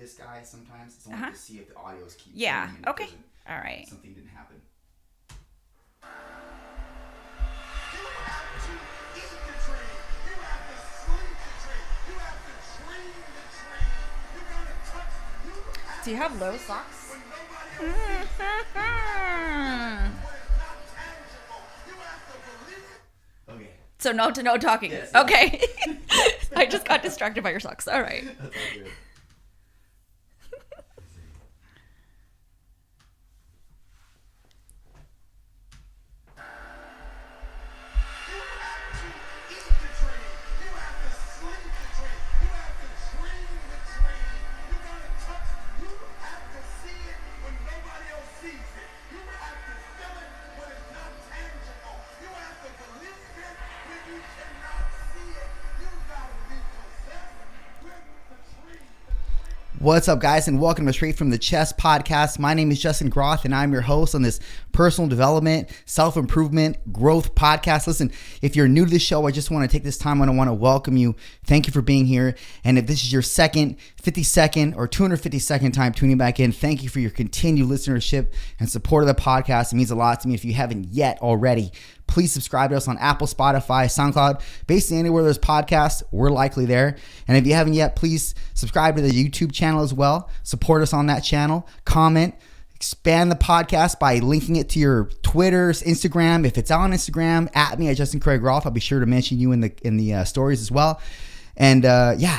this guy sometimes. It's only to see if the audios keep Yeah. going and Okay. All right. something didn't happen. Do you have low socks? Okay. So no talking. Yes. Okay. I just got distracted by your socks. All right. That's all good. What's up, guys, and welcome to Straight from the Chest podcast. My name is Justin Groth, and I'm your host on this personal development, self-improvement, growth podcast. Listen, if you're new to the show, I just want to take this time and I want to welcome you. Thank you for being here. And if this is your second, 52nd, or 252nd time tuning back in, thank you for your continued listenership and support of the podcast. It means a lot to me. If you haven't yet already, please subscribe to us on Apple, Spotify, SoundCloud. Basically, anywhere there's podcasts, we're likely there. And if you haven't yet, please subscribe to the YouTube channel as well. Support us on that channel. Comment. Expand the podcast by linking it to your Twitters, Instagram. If it's on Instagram, at me at Justin Craig Roth. I'll be sure to mention you in the stories as well. And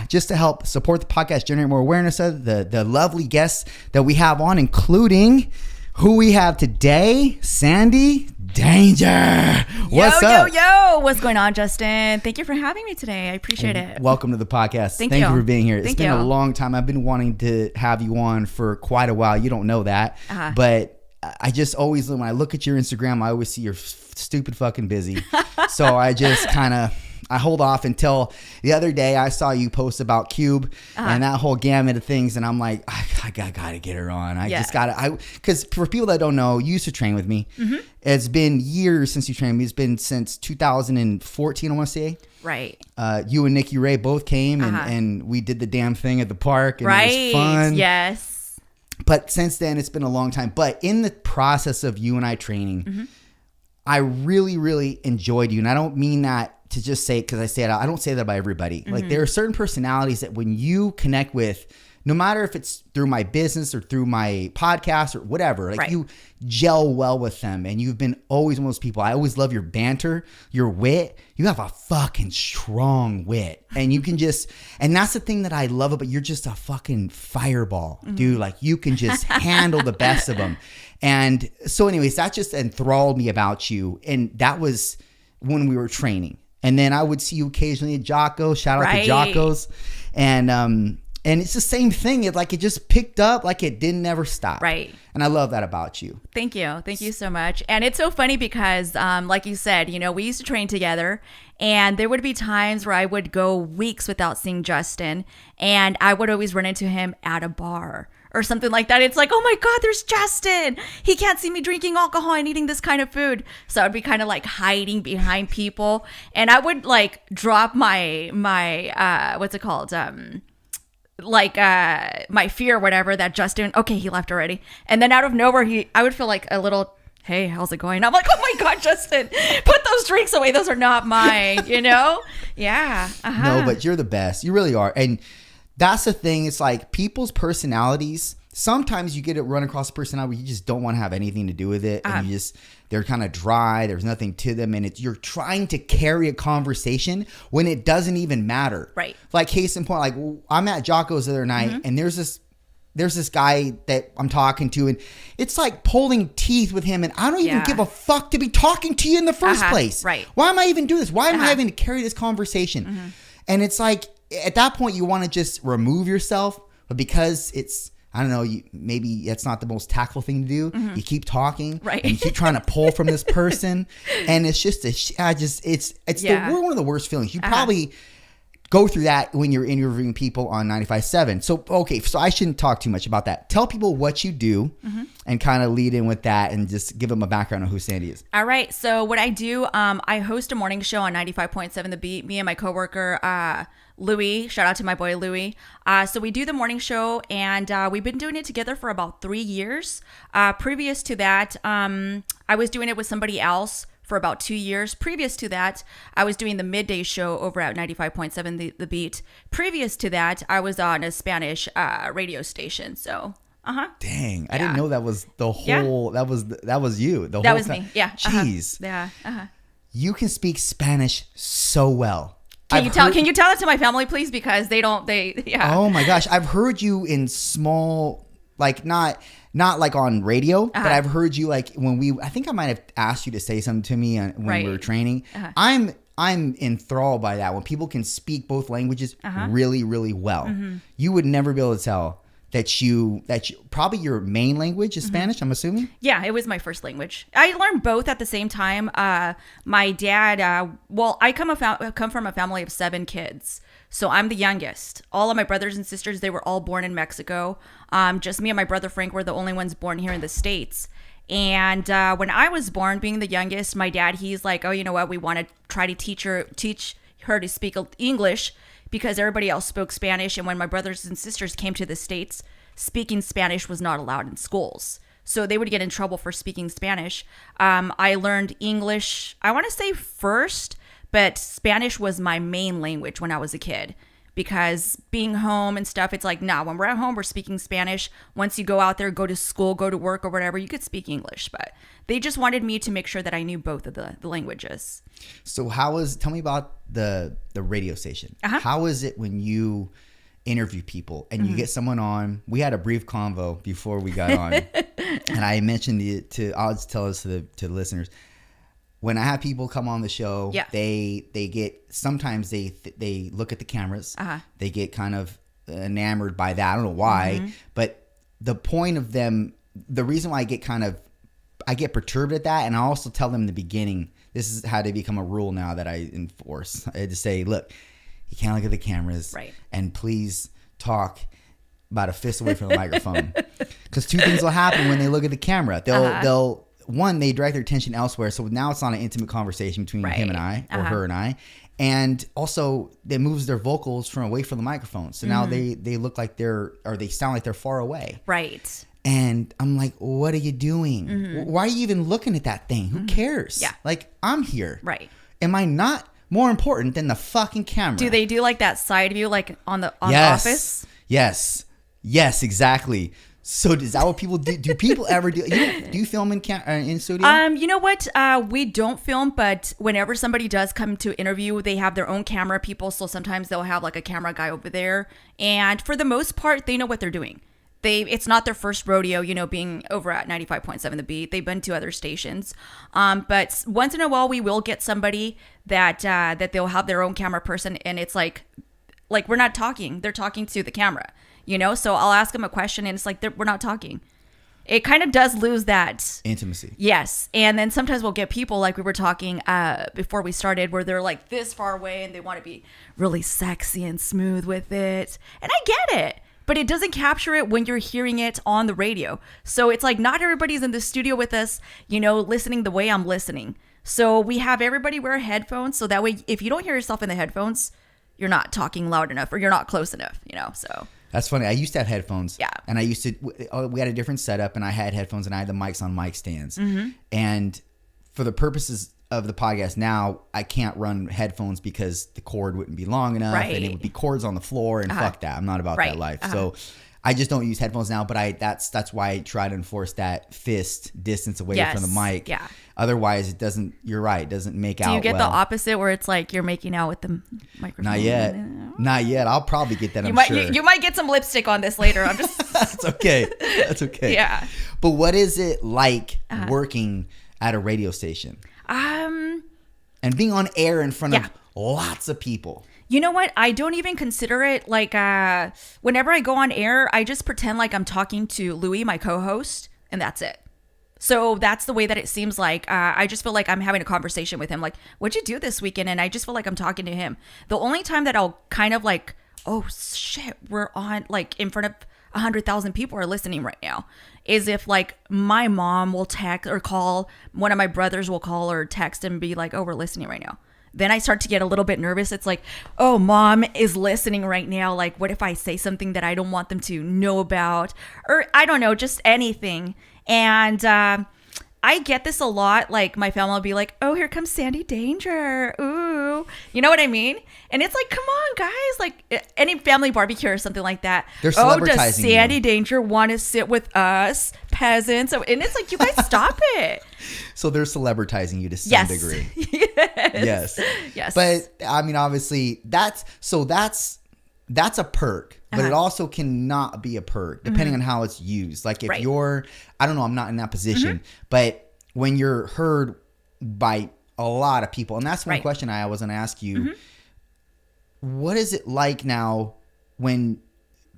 just to help support the podcast, generate more awareness of the lovely guests that we have on, including who we have today, Sandy Danger. What's up? Yo. What's going on, Justin? Thank you for having me today. I appreciate it. Welcome to the podcast. Thank you you for being here. It's Thank been you. a long time. I've been wanting to have you on for quite a while. You don't know that. But I just always, when I look at your Instagram, I always see you're stupid fucking busy. So I just I hold off until the other day I saw you post about Cube and that whole gamut of things. And I'm like, I gotta get her on. Because for people that don't know, you used to train with me. Mm-hmm. It's been years since you trained me. It's been since 2014, I want to say. Right. You and Nikki Ray both came and we did the damn thing at the park. And it was fun. Yes. But since then, it's been a long time. But in the process of you and I training, I really, really enjoyed you. And I don't mean that to just say it because I say it out. I don't say that about everybody. Like, there are certain personalities that when you connect with, no matter if it's through my business or through my podcast or whatever, like you gel well with them, and you've been always one of those people. I always love your banter, your wit. You have a fucking strong wit, and you can and that's the thing that I love about you're just a fucking fireball, dude. Like, you can just handle the best of them. And so anyways, that just enthralled me about you. And that was when we were training. And then I would see you occasionally at Jocko. Shout out to Jocko's. And it's the same thing. It just picked up, like it didn't ever stop. Right. And I love that about you. Thank you. Thank you so much. And it's so funny because, like you said, we used to train together, and there would be times where I would go weeks without seeing Justin, and I would always run into him at a bar or something like that. It's like, oh my God, there's Justin. He can't see me drinking alcohol and eating this kind of food. So I'd be kind of like hiding behind people, and I would like drop my what's it called? My fear or whatever that Justin, okay, he left already. And then out of nowhere, I would feel like a little, hey, how's it going? I'm like, oh my God, Justin, put those drinks away. Those are not mine, Yeah. No, but you're the best. You really are. And that's the thing. It's like people's personalities. Sometimes you get it run across a personality where you just don't want to have anything to do with it. And they're kind of dry. There's nothing to them. And you're trying to carry a conversation when it doesn't even matter. Right. Like, case in point, like I'm at Jocko's the other night and there's this guy that I'm talking to, and it's like pulling teeth with him. And I don't even give a fuck to be talking to you in the first place. Right. Why am I even doing this? Why am I having to carry this conversation? And it's like, at that point, you want to just remove yourself. But because it's, I don't know, maybe that's not the most tactful thing to do. You keep talking, right? And you keep trying to pull from this person, and it's just we're one of the worst feelings. You probably go through that when you're interviewing people on 95.7. So so I shouldn't talk too much about that. Tell people what you do, and kind of lead in with that, and just give them a background on who Sandy is. All right. So what I do, I host a morning show on 95.7 The Beat. Me and my coworker, Louis. Shout out to my boy Louis. So we do the morning show, and we've been doing it together for about 3 years. Previous to that, I was doing it with somebody else for about 2 years. Previous to that, I was doing the midday show over at 95.7 the Beat. Previous to that, I was on a Spanish radio station. So, Dang, I didn't know that was the whole. That was you. That whole was me. Yeah. Jeez. Yeah. You can speak Spanish so well. Can you tell that to my family, please? Because they don't. Oh my gosh, I've heard you in small, like not like on radio, but I've heard you like I think I might have asked you to say something to me when we were training. I'm enthralled by that when people can speak both languages really, really well. You would never be able to tell that you probably your main language is Spanish, I'm assuming. Yeah, it was my first language. I learned both at the same time. My dad, I come from a family of 7 kids. So I'm the youngest. All of my brothers and sisters, they were all born in Mexico. Just me and my brother Frank were the only ones born here in the States. And when I was born, being the youngest, my dad, he's like, oh, you know what? We want to try to teach her to speak English because everybody else spoke Spanish. And when my brothers and sisters came to the States, speaking Spanish was not allowed in schools. So they would get in trouble for speaking Spanish. I learned English, I want to say first, but Spanish was my main language when I was a kid. Because being home and stuff, it's like, when we're at home, we're speaking Spanish. Once you go out there, go to school, go to work or whatever, you could speak English. But they just wanted me to make sure that I knew both of the languages. So tell me about the radio station. How is it when you interview people and you get someone on? We had a brief convo before we got on. And I mentioned it I'll just tell this to the listeners. When I have people come on the show, they get, sometimes they look at the cameras. They get kind of enamored by that. I don't know why, but the point of them, the reason why I get perturbed at that, and I also tell them in the beginning, this is how to become a rule now that I enforce. I just say, look, you can't look at the cameras, right? And please talk about a fist away from the microphone, because 2 things will happen when they look at the camera. They'll one, they direct their attention elsewhere. So now it's not an intimate conversation between him and I or her and I. And also it moves their vocals from away from the microphone. So now they look like they sound like they're far away. Right. And I'm like, what are you doing? Why are you even looking at that thing? Who cares? Yeah. Like, I'm here. Right. Am I not more important than the fucking camera? Do they do like that side view, like on the Office? Yes, exactly. So is that what people do? Do people ever do? Do you film in studio? You know what? We don't film, but whenever somebody does come to interview, they have their own camera people. So sometimes they'll have like a camera guy over there, and for the most part, they know what they're doing. It's not their first rodeo, being over at 95.7 The Beat. They've been to other stations, but once in a while, we will get somebody that they'll have their own camera person, and it's like we're not talking; they're talking to the camera. So I'll ask them a question and it's like, we're not talking. It kind of does lose that intimacy. Yes. And then sometimes we'll get people like we were talking before we started where they're like this far away and they want to be really sexy and smooth with it. And I get it, but it doesn't capture it when you're hearing it on the radio. So it's like not everybody's in the studio with us, listening the way I'm listening. So we have everybody wear headphones. So that way, if you don't hear yourself in the headphones, you're not talking loud enough or you're not close enough, so. That's funny. I used to have headphones. Yeah. And we had a different setup and I had headphones and I had the mics on mic stands. And for the purposes of the podcast now, I can't run headphones because the cord wouldn't be long enough and it would be cords on the floor and fuck that. I'm not about that life. So I just don't use headphones now, but that's why I try to enforce that fist distance away from the mic. Yeah. Otherwise, it doesn't, you're right, it doesn't make out well. Do you get the opposite where it's like you're making out with the microphone? Not yet. I'll probably get that, sure. You might get some lipstick on this later. I'm just... That's okay. Yeah. But what is it like working at a radio station? And being on air in front of lots of people. You know what? I don't even consider it like whenever I go on air, I just pretend like I'm talking to Louis, my co-host, and that's it. So that's the way that it seems like. I just feel like I'm having a conversation with him. Like, what'd you do this weekend? And I just feel like I'm talking to him. The only time that I'll kind of like, oh shit, we're on like in front of 100,000 people are listening right now is if like my mom will text or call, one of my brothers will call or text and be like, oh, we're listening right now. then I start to get a little bit nervous. It's like, oh, mom is listening right now. Like, what if I say something that I don't want them to know about? Or I don't know, just anything. And I get this a lot. Like, my family will be like, oh, here comes Sandy Danger. Ooh. You know what I mean? And it's like, come on, guys. Like, any family barbecue or something like that. They're oh, celebritizing does Sandy you. Danger want to sit with us, peasants? And it's like, you guys stop it. So they're celebritizing you to some Yes. degree. Yes. Yes. But I mean, obviously, that's a perk, but it also cannot be a perk depending on how it's used. Like if Right. you're, I don't know, I'm not in that position, but when you're heard by a lot of people, and that's one Right. question I was going to ask you, what is it like now when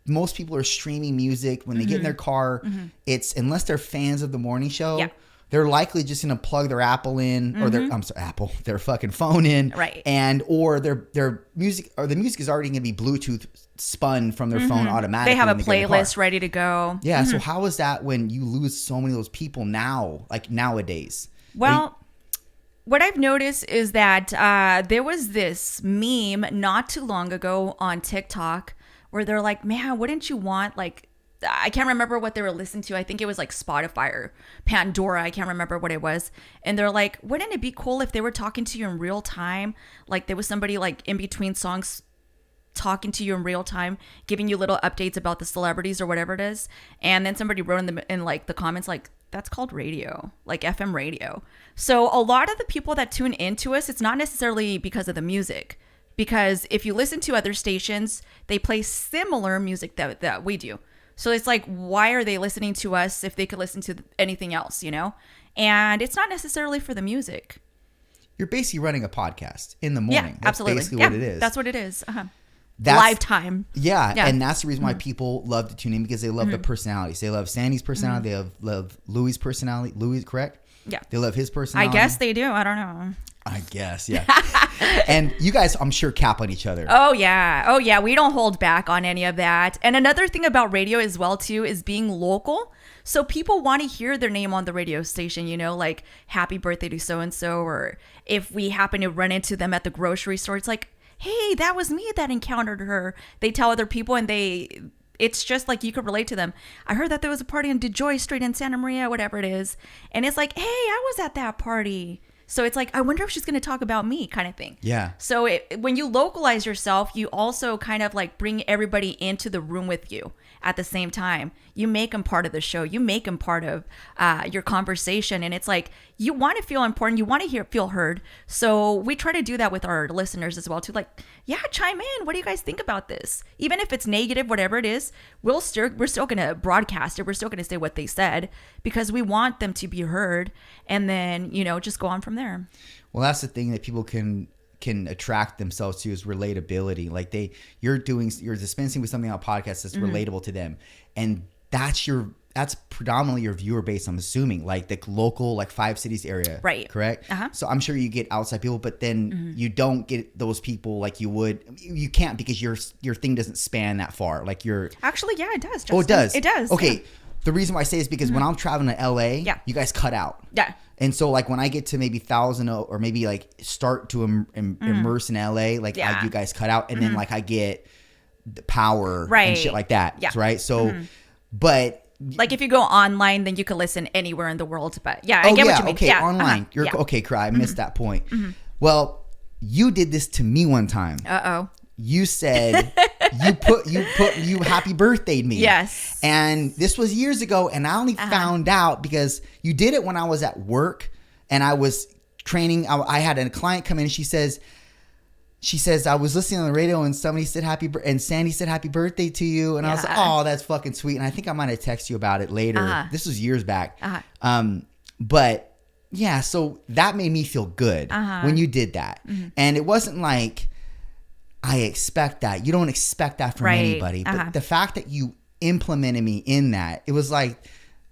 most people are streaming music, when they get in their car, it's, unless they're fans of the morning show, Yeah. they're likely just going to plug their Apple in or their fucking phone in. Right. And, or their music, or the music is already going to be Bluetooth spun from their phone automatically. They have a when get in the car. playlist ready to go. Yeah. So how is that when you lose so many of those people now, like nowadays? Well, what I've noticed is that there was this meme not too long ago on TikTok where they're like, man, wouldn't you want, like, I can't remember what they were listening to. I think it was like Spotify or Pandora. I can't remember what it was. And they're like, wouldn't it be cool if they were talking to you in real time? Like there was somebody like in between songs talking to you in real time, giving you little updates about the celebrities or whatever it is. And then somebody wrote in like the comments, like, that's called radio, like FM radio. So a lot of the people that tune into us, it's not necessarily because of the music, because if you listen to other stations, they play similar music that we do. So it's like, why are they listening to us if they could listen to anything else, you know? And it's not necessarily for the music. You're basically running a podcast in the morning. Yeah, That's absolutely. basically Yeah, what it is. that's what it is. That's- Live time. Yeah, Yeah. and that's the reason why people love to tune in, because they love the personalities. They love Sandy's personality. They love Louis' personality. Louis, correct? Yeah. They love his I personality. guess they do. I don't know. I guess, yeah. And you guys, I'm sure, cap on each other. Oh yeah. We don't hold back on any of that. And another thing about radio as well too is being local. So people want to hear their name on the radio station, you know, like happy birthday to so and so, or if we happen to run into them at the grocery store, it's like, hey, that was me that encountered her. They tell other people and it's just like you could relate to them. I heard that there was a party on DeJoy Street in Santa Maria, whatever it is. And it's like, hey, I was at that party. So it's like, I wonder if she's going to talk about me, kind of thing. Yeah. So when you localize yourself, you also kind of like bring everybody into the room with you at the same time. You make them part of the show. You make them part of your conversation. And it's like, you want to feel important. You want to feel heard. So we try to do that with our listeners as well too. Like, yeah, chime in. What do you guys think about this? Even if it's negative, whatever it is, we're still going to broadcast it. We're still going to say what they said because we want them to be heard. And then, you know, just go on from there. Well, that's the thing that people can attract themselves to, is relatability. Like you're dispensing with something on a podcast that's relatable to them, and that's predominantly your viewer base, I'm assuming, like the local, like 5 cities area, Right? Correct. Uh-huh. So I'm sure you get outside people, but then you don't get those people like you would. You can't, because your thing doesn't span that far. Like Actually, yeah, it does. Justin. Oh, it does. It does. Okay. Yeah. The reason why I say is because when I'm traveling to LA, you guys cut out. Yeah. And so like when I get to maybe 1,000 or maybe like start to immerse in LA, like you guys cut out, and then like I get the power and shit like that. Yeah. Right. So, but like if you go online, then you can listen anywhere in the world. But yeah, I get what you mean. Okay. Yeah. Online. You're okay. Cry. I missed that point. Well, you did this to me one time. Uh-oh. You said you happy birthday'd me. Yes. And this was years ago, and I only found out because you did it when I was at work and I was training. I had a client come in and she says, I was listening on the radio and somebody said and Sandy said happy birthday to you. And I was like, oh, that's fucking sweet. And I think I might have texted you about it later. This was years back. But yeah, so that made me feel good when you did that. And it wasn't like, I expect that. You don't expect that from anybody. But the fact that you implemented me in that, it was like,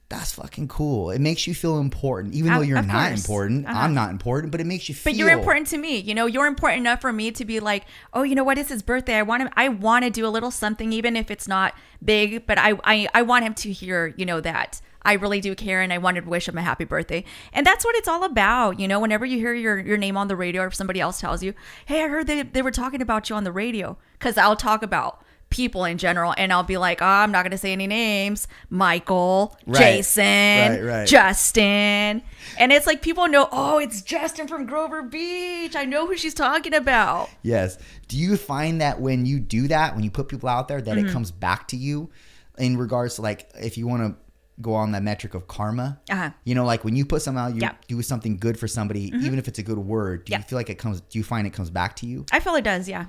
that's fucking cool. It makes you feel important, even though you're not important. I'm not important, but it makes you feel. But you're important to me. You know, you're important enough for me to be like, oh, you know what? It's his birthday. I want to do a little something, even if it's not big. But I want him to hear, you know, that I really do care, and I wanted to wish him a happy birthday. And that's what it's all about. You know, whenever you hear your name on the radio, or if somebody else tells you, hey, I heard they were talking about you on the radio, because I'll talk about people in general, and I'll be like, oh, I'm not going to say any names. Michael, Jason, Justin. And it's like people know, oh, it's Justin from Grover Beach. I know who she's talking about. Yes. Do you find that when you do that, when you put people out there, that it comes back to you in regards to, like, if you want to go on that metric of karma, you know, like when you put something out, you do something good for somebody, even if it's a good word, do you feel like do you find it comes back to you? I feel it does. Yeah.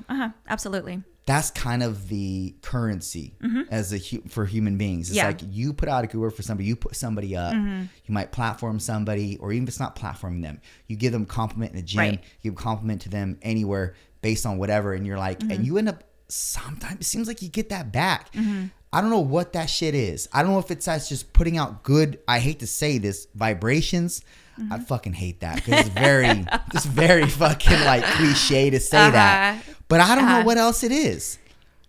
Absolutely. That's kind of the currency for human beings. It's like you put out a good word for somebody, you put somebody up, you might platform somebody, or even if it's not platforming them, you give them a compliment in the gym, you give a compliment to them anywhere based on whatever. And you're like, and you end up, sometimes it seems like you get that back. I don't know what that shit is. I don't know if it's that's just putting out good, I hate to say this, vibrations. I fucking hate that because it's very fucking like cliche to say that. But I don't know what else it is.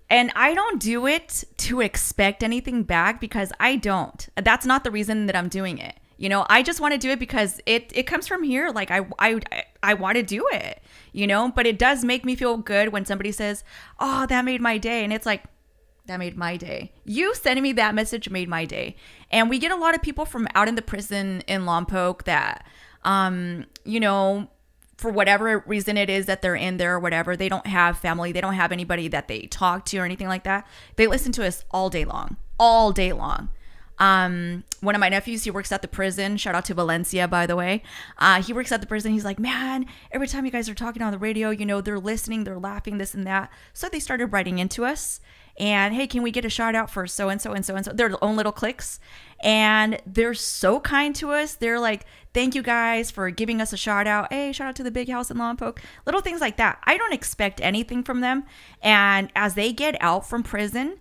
And I don't do it to expect anything back, because I don't. That's not the reason that I'm doing it. You know, I just want to do it because it comes from here. Like I want to do it, you know, but it does make me feel good when somebody says, oh, that made my day. And it's like, that made my day. You sending me that message made my day. And we get a lot of people from out in the prison in Lompoc that, you know, for whatever reason it is that they're in there or whatever, they don't have family, they don't have anybody that they talk to or anything like that. They listen to us all day long. One of my nephews, he works at the prison. Shout out to Valencia, by the way. He works at the prison. He's like, man, every time you guys are talking on the radio, you know, they're listening, they're laughing, this and that. So they started writing into us. And hey, can we get a shout out for so-and-so and so-and-so? Their own little cliques. And they're so kind to us. They're like, thank you guys for giving us a shout out. Hey, shout out to the big house in Lompoc. Little things like that. I don't expect anything from them. And as they get out from prison,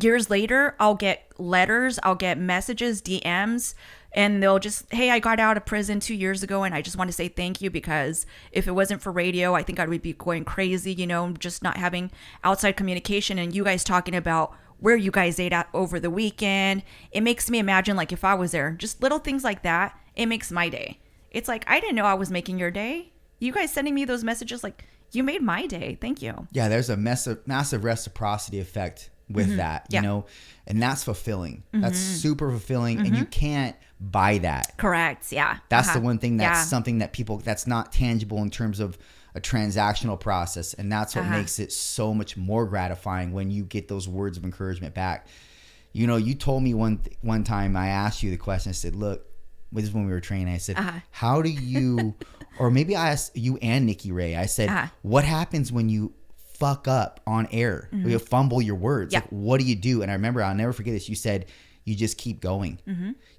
years later, I'll get letters, I'll get messages, DMs, and they'll just, hey, I got out of prison 2 years ago, and I just want to say thank you, because if it wasn't for radio, I think I would be going crazy, you know, just not having outside communication, and you guys talking about where you guys ate at over the weekend. It makes me imagine, like, if I was there, just little things like that, it makes my day. It's like, I didn't know I was making your day. You guys sending me those messages, like, you made my day. Thank you. Yeah, there's a massive reciprocity effect with that, you know, and that's fulfilling. That's super fulfilling, and you can't buy that. Correct. Yeah. That's the one thing that's something that people, that's not tangible in terms of a transactional process, and that's what makes it so much more gratifying when you get those words of encouragement back. You know, you told me one time, I asked you the question, I said, look, this is when we were training, I said, how do you, or maybe I asked you and Nikki Ray, I said, what happens when you fuck up on air, you fumble your words, like, what do you do? And I remember, I'll never forget this, you said, you just keep going.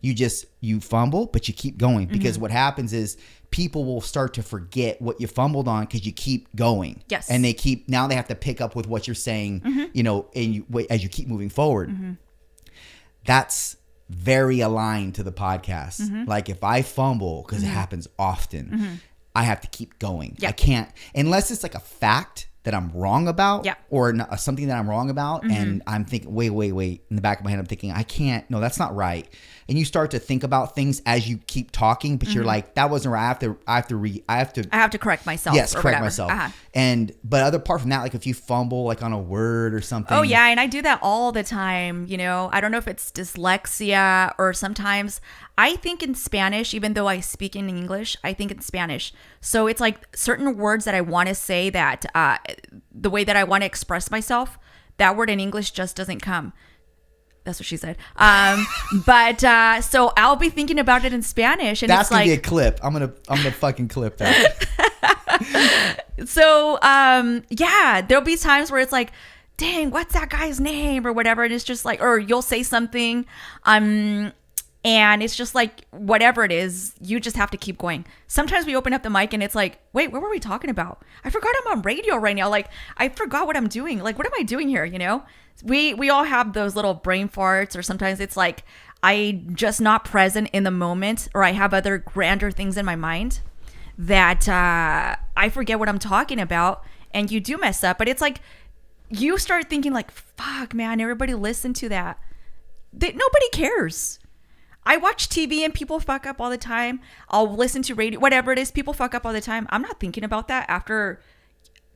You fumble, but you keep going, because what happens is people will start to forget what you fumbled on because you keep going. Yes. And now they have to pick up with what you're saying, you know, as you keep moving forward. That's very aligned to the podcast. Like, if I fumble, because it happens often, I have to keep going. I can't, unless it's like a fact that I'm wrong about, or something that I'm wrong about, and I'm thinking, wait, in the back of my head, I'm thinking, no, that's not right. And you start to think about things as you keep talking, but you're like, that wasn't right. I have to correct myself. Yes, correct myself. But apart from that, like if you fumble like on a word or something. Oh yeah, and I do that all the time. You know, I don't know if it's dyslexia, or sometimes I think in Spanish, even though I speak in English, I think in Spanish. So it's like certain words that I want to say, that the way that I want to express myself, that word in English just doesn't come. That's what she said. So I'll be thinking about it in Spanish, and that's it's like, gonna be a clip. I'm gonna fucking clip that. So yeah, there'll be times where it's like, dang, what's that guy's name or whatever, and it's just like, or you'll say something, and it's just like, whatever it is, you just have to keep going. Sometimes we open up the mic and it's like, wait, what were we talking about? I forgot I'm on radio right now. Like, I forgot what I'm doing. Like, what am I doing here? You know, we all have those little brain farts, or sometimes it's like, I just not present in the moment, or I have other grander things in my mind that I forget what I'm talking about, and you do mess up. But it's like, you start thinking like, fuck, man, everybody listened to that. Nobody cares. I watch TV and people fuck up all the time. I'll listen to radio, whatever it is, people fuck up all the time. I'm not thinking about that after.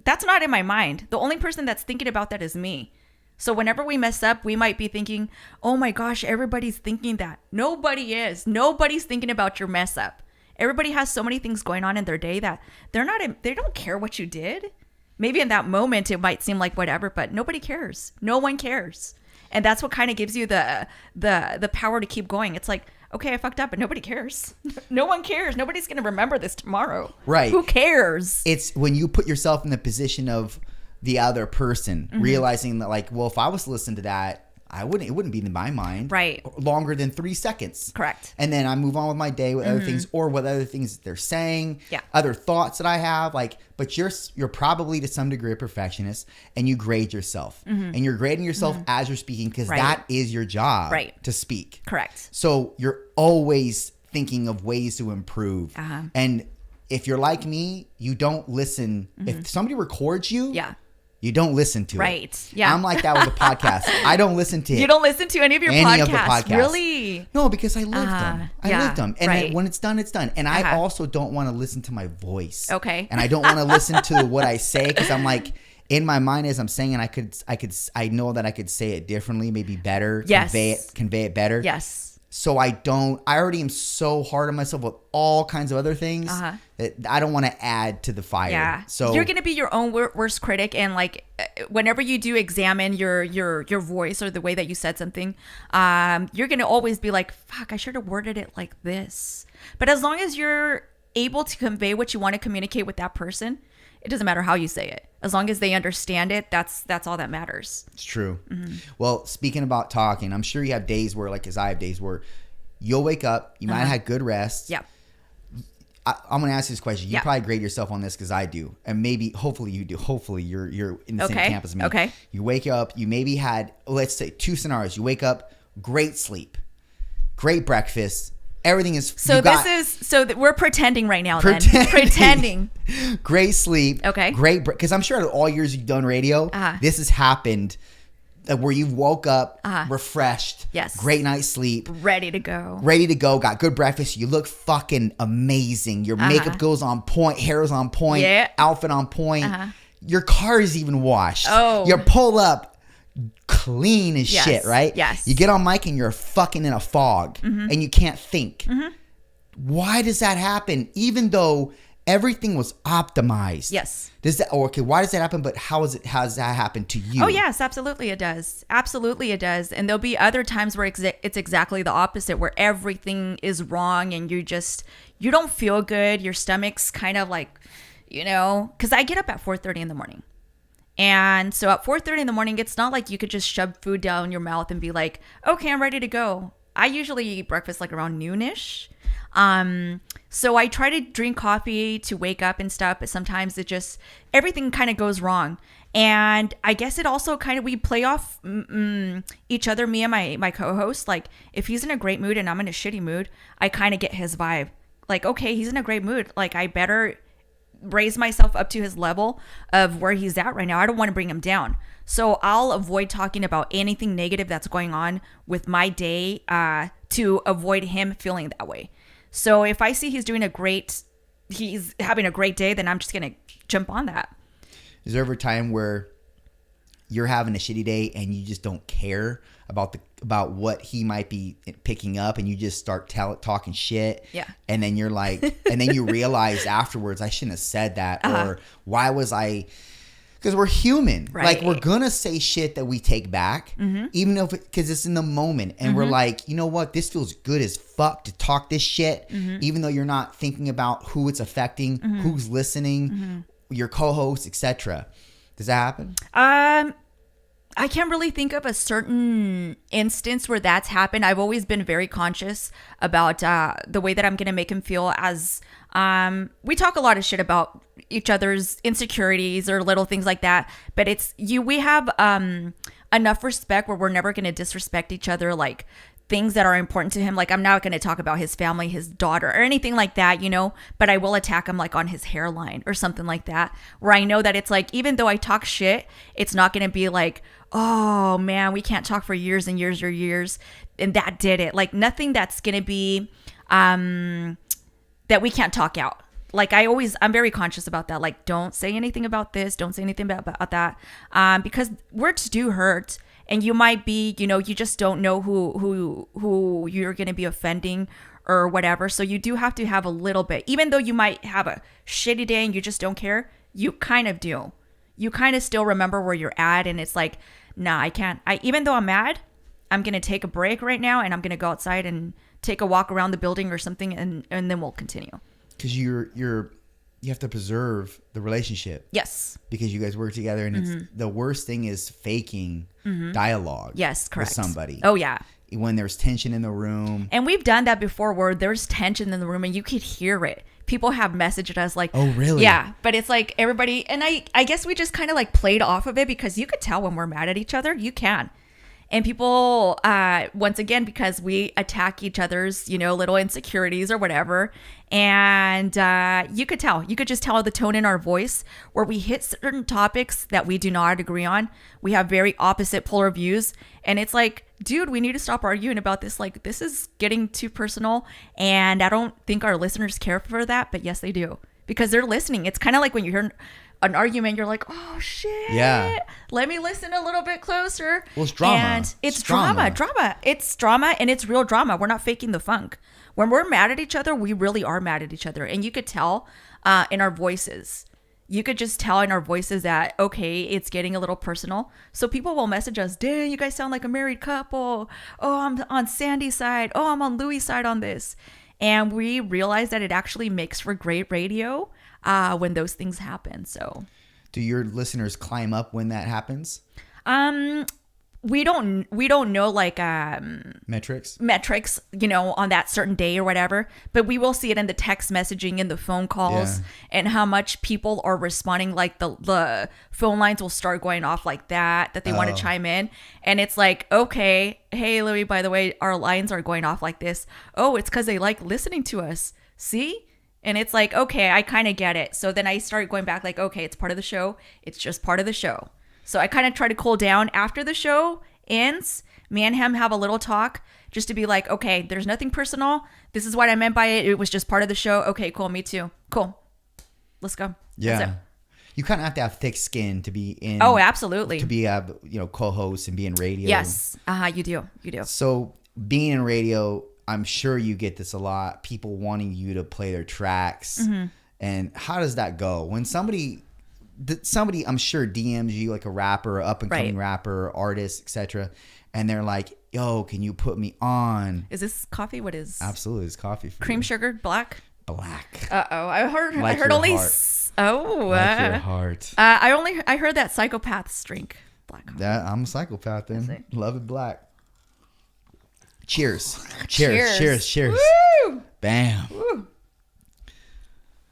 That's not in my mind. The only person that's thinking about that is me. So whenever we mess up, we might be thinking, oh my gosh, everybody's thinking that. Nobody is. Nobody's thinking about your mess up. Everybody has so many things going on in their day that they don't care what you did. Maybe in that moment, it might seem like whatever, but nobody cares. No one cares. And that's what kind of gives you the power to keep going. It's like, okay, I fucked up, but nobody cares. No one cares. Nobody's going to remember this tomorrow. Right. Who cares? It's when you put yourself in the position of the other person, realizing that, like, well, if I was to listen to that, it wouldn't be in my mind right longer than 3 seconds. Correct. And then I move on with my day with other things, or with other things that they're saying, other thoughts that I have, like, but you're probably to some degree a perfectionist, and you grade yourself, and you're grading yourself as you're speaking, because that is your job, to speak. Correct. So you're always thinking of ways to improve. And if you're like me, you don't listen. If somebody records you, you don't listen to it. Right. Yeah. I'm like that with the podcast. I don't listen to it. You don't listen to any of your podcasts? Really? No, because I lived them. I lived them. And when it's done, it's done. And I also don't want to listen to my voice. Okay. And I don't want to listen to what I say, because I'm like, in my mind as I'm saying it, I know that I could say it differently, maybe better, convey it better. Yes. So I already am so hard on myself with all kinds of other things that I don't want to add to the fire. Yeah. So you're going to be your own worst critic. And like, whenever you do examine your voice or the way that you said something, you're going to always be like, fuck, I should have worded it like this. But as long as you're able to convey what you want to communicate with that person, it doesn't matter how you say it. As long as they understand it, that's all that matters. It's true. Well, speaking about talking, I'm sure you have days where, like, as I have days where you'll wake up, you might have had good rest. Yeah. I'm going to ask you this question. You probably grade yourself on this, because I do. And maybe, hopefully you do. Hopefully you're in the same camp as me. Okay. You wake up, you maybe had, let's say, 2 scenarios. You wake up, great sleep, great breakfast. Everything is we're pretending right now. Pretending. Great sleep. Okay. Great, because I'm sure all years you've done radio, this has happened, where you woke up refreshed. Yes. Great night's sleep. Ready to go. Got good breakfast. You look fucking amazing. Your makeup goes on point. Hair is on point. Yeah. Outfit on point. Your car is even washed. Oh. You pull up clean as shit, right? Yes. You get on mic and you're fucking in a fog and you can't think. Why does that happen? Even though everything was optimized. Yes. Why does that happen? But how has that happened to you? Oh, yes, absolutely it does. Absolutely it does. And there'll be other times where it's exactly the opposite, where everything is wrong and you don't feel good. Your stomach's kind of like, because I get up at 4:30 in the morning. And so at 4:30 in the morning, it's not like you could just shove food down your mouth and be like, okay, I'm ready to go. I usually eat breakfast like around noonish. So I try to drink coffee to wake up and stuff, but sometimes everything kind of goes wrong. And I guess it also we play off each other, me and my co-host. Like, if he's in a great mood and I'm in a shitty mood, I kind of get his vibe. Like, okay, he's in a great mood. Like, I better raise myself up to his level of where he's at right now. I don't want to bring him down. So I'll avoid talking about anything negative that's going on with my day to avoid him feeling that way. So if I see he's having a great day, then I'm just going to jump on that. Is there ever a time where you're having a shitty day and you just don't care about what he might be picking up, and you just start talking shit? Yeah. And then you're like, and then you realize afterwards, I shouldn't have said that, or why was I? Because we're human. Right. Like, we're going to say shit that we take back, even though, because it's in the moment. And we're like, you know what? This feels good as fuck to talk this shit, even though you're not thinking about who it's affecting, who's listening, your co-host, etc. Does that happen? I can't really think of a certain instance where that's happened. I've always been very conscious about the way that I'm going to make him feel, as we talk a lot of shit about each other's insecurities or little things like that. But we have enough respect where we're never going to disrespect each other, like things that are important to him. Like, I'm not going to talk about his family, his daughter, or anything like that, but I will attack him like on his hairline or something like that, where I know that it's like, even though I talk shit, it's not going to be like, oh man, we can't talk for years and years or years. And that did it. Like, nothing that's going to be, that we can't talk out. Like, I'm very conscious about that. Like, don't say anything about this. Don't say anything about that. Because words do hurt. And you might be, you just don't know who you're going to be offending or whatever. So you do have to have a little bit, even though you might have a shitty day and you just don't care, you kind of do. You kind of still remember where you're at. And it's like, nah, I can't. Even though I'm mad, I'm going to take a break right now and I'm going to go outside and take a walk around the building or something. And then we'll continue. Because you have to preserve the relationship. Yes. Because you guys work together, and it's the worst thing is faking dialogue. Yes, correct. With somebody. Oh yeah. When there's tension in the room. And we've done that before, where there's tension in the room and you could hear it. People have messaged us like, oh really? Yeah. But it's like everybody, and I guess we just kind of like played off of it, because you could tell when we're mad at each other. You can. And people, once again, because we attack each other's, little insecurities or whatever. And you could just tell the tone in our voice, where we hit certain topics that we do not agree on. We have very opposite polar views. And it's like, dude, we need to stop arguing about this. Like, this is getting too personal. And I don't think our listeners care for that. But yes, they do, because they're listening. It's kind of like when you hear an argument, you're like, oh shit, yeah, let me listen a little bit closer. Well, it's drama. And it's drama. It's drama, and it's real drama. We're not faking the funk. When we're mad at each other, we really are mad at each other. And you could tell in our voices. You could just tell in our voices that, okay, it's getting a little personal. So people will message us, dang, you guys sound like a married couple. Oh, I'm on Sandy's side. Oh, I'm on Louis' side on this. And we realize that it actually makes for great radio when those things happen. So, do your listeners climb up when that happens? We don't know like metrics, on that certain day or whatever, but we will see it in the text messaging and the phone calls, and how much people are responding. Like the phone lines will start going off like that they want to chime in, and it's like, okay, hey Louis, by the way, our lines are going off like this. Oh, it's because they like listening to us. See? And it's like, okay, I kind of get it. So then I start going back like, okay, it's part of the show. It's just part of the show. So I kind of try to cool down after the show ends. Me and him have a little talk just to be like, okay, there's nothing personal. This is what I meant by it. It was just part of the show. Okay, cool. Me too. Cool. Let's go. Yeah. You kind of have to have thick skin to be in. Oh, absolutely. To be a co-host and be in radio. Yes. You do. So being in radio, I'm sure you get this a lot. People wanting you to play their tracks. Mm-hmm. And how does that go? When somebody I'm sure DMs you, like a rapper, up and coming rapper, artist, etc., and they're like, yo, can you put me on? Is this coffee? What is? Absolutely, it's coffee. For cream you. Sugar, black. I heard your only. Heart. Like your heart. I heard that psychopaths drink black coffee. I'm a psychopath then. Love it black. Cheers. Cheers. Woo! Bam. Woo.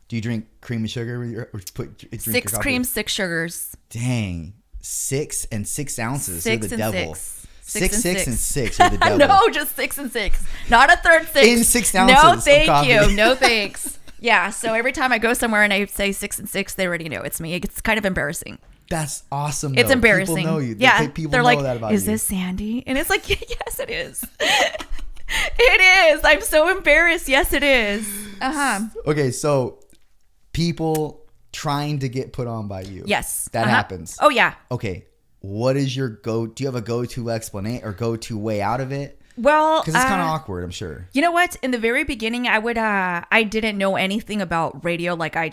Do you drink cream and sugar or drink 6 creams, 6 sugars? Dang. 6 and 6 ounces. 6 You're the and devil. 6. 6 and 6. You're the devil. No, just 6 and 6. Not a third 6. In 6 ounces. No, thank you. No, thanks. Yeah. So every time I go somewhere and I say 6 and 6, they already know it's me. It's kind of embarrassing. That's awesome. It's embarrassing. People know you. Yeah. People they're know like, that about is you. this Sandy? And it's like, yes, it is. It is. I'm so embarrassed. Yes, it is. Okay, so people trying to get put on by you. Yes. That happens. Oh, yeah. Okay. What is your do you have a go-to explanation or go-to way out of it? Well, because it's kind of awkward, I'm sure. You know what? In the very beginning, I didn't know anything about radio. Like I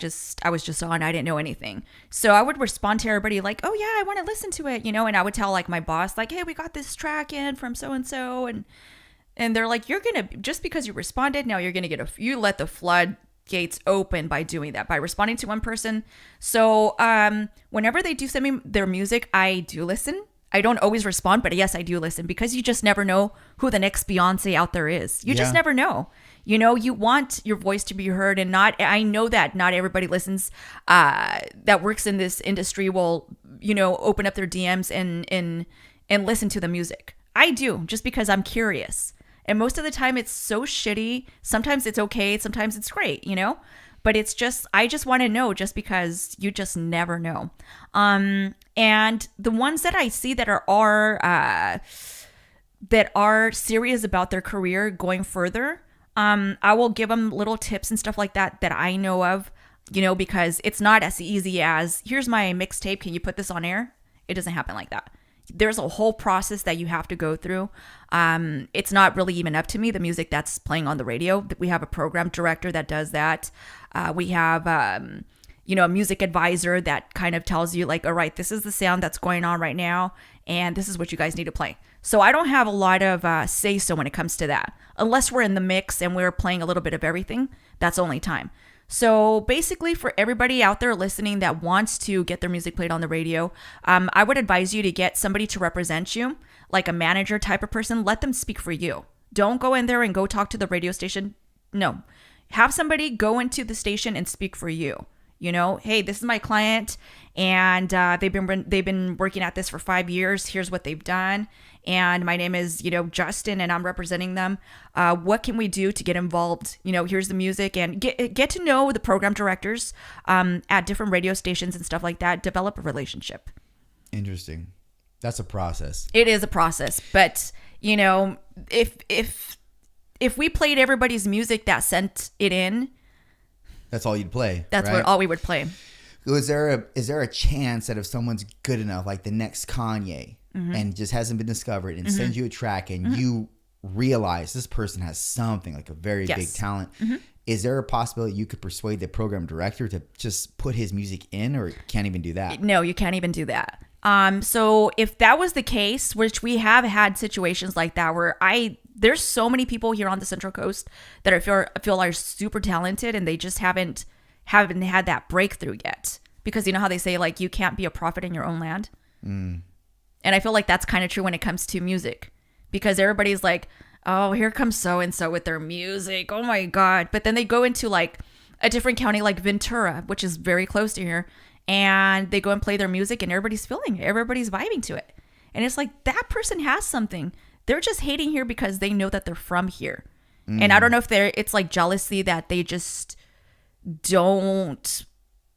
was just on. I didn't know anything. So I would respond to everybody like, "Oh yeah, I want to listen to it," and I would tell like my boss like, "Hey, we got this track in from so and so," and they're like, "You're gonna just because you responded, now you're gonna get you let the floodgates open by doing that, by responding to one person." So whenever they do send me their music, I do listen. I don't always respond, but yes, I do listen because you just never know who the next Beyonce out there is. You just never know. You want your voice to be heard, and I know that not everybody listens that works in this industry will, open up their DMs and listen to the music. I do, just because I'm curious. And most of the time it's so shitty. Sometimes it's okay. Sometimes it's great, you know? But it's just, I just want to know, just because you just never know. And the ones that I see that are serious about their career going further, I will give them little tips and stuff like that I know of, you know, because it's not as easy as, here's my mixtape, can you put this on air? It doesn't happen like that. There's a whole process that you have to go through. It's not really even up to me, the music that's playing on the radio. We have a program director that does that. We have, you know, a music advisor that kind of tells you like, all right, this is the sound that's going on right now, and this is what you guys need to play. So I don't have a lot of say-so when it comes to that. Unless we're in the mix and we're playing a little bit of everything, that's only time. So basically, for everybody out there listening that wants to get their music played on the radio, I would advise you to get somebody to represent you, like a manager type of person. Let them speak for you. Don't go in there and go talk to the radio station. No. Have somebody go into the station and speak for you. You know, hey, this is my client, and they've been working at this for 5 years. Here's what they've done, and my name is, you know, Justin, and I'm representing them. What can we do to get involved? You know, here's the music, and get to know the program directors at different radio stations and stuff like that. Develop a relationship. Interesting. That's a process. It is a process, but you know, if we played everybody's music that sent it in. That's all you'd play. That's right? what all we would play. Is there a chance that if someone's good enough, like the next Kanye, and just hasn't been discovered, and sends you a track, and you realize this person has something like a very big talent, is there a possibility you could persuade the program director to just put his music in, or can't even do that? No, you can't even do that. So if that was the case, which we have had situations like that where there's so many people here on the Central Coast that I feel are super talented, and they just haven't had that breakthrough yet. Because you know how they say, like, you can't be a prophet in your own land? And I feel like that's kind of true when it comes to music. Because everybody's like, oh, here comes so-and-so with their music. Oh my God. But then they go into like a different county like Ventura, which is very close to here. And they go and play their music, and everybody's feeling it. Everybody's vibing to it. And it's like, that person has something. They're just hating here because they know that they're from here. And I don't know if it's like jealousy that they just don't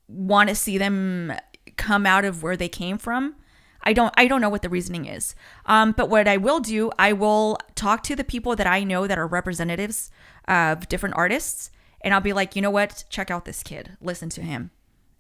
want to see them come out of where they came from. I don't know what the reasoning is. But what I will do, I will talk to the people that I know that are representatives of different artists. And I'll be like, you know what? Check out this kid. Listen to him.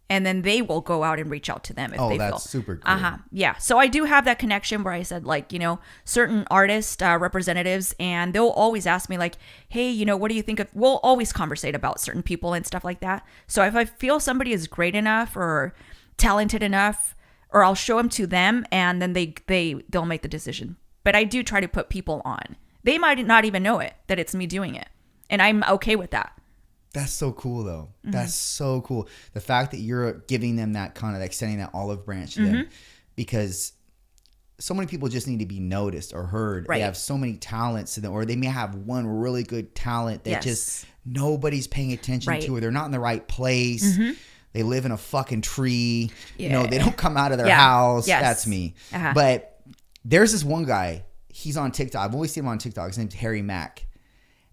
And then they will go out and reach out to them if they feel. Oh, that's super cool. Yeah. So I do have that connection where I said, like, you know, certain artist representatives, and they'll always ask me like, hey, you know, what do you think of, we'll always conversate about certain people and stuff like that. So if I feel somebody is great enough or talented enough, or I'll show them to them, and then they'll make the decision. But I do try to put people on. They might not even know it, that it's me doing it. And I'm okay with that. That's so cool, though. That's so cool. The fact that you're giving them that kind of extending that olive branch to them, because so many people just need to be noticed or heard. Right. They have so many talents to them, or they may have one really good talent that just nobody's paying attention to, or they're not in the right place. They live in a fucking tree. You know, they don't come out of their house. Yes. That's me. But there's this one guy. He's on TikTok. I've only seen him on TikTok. His name's Harry Mack,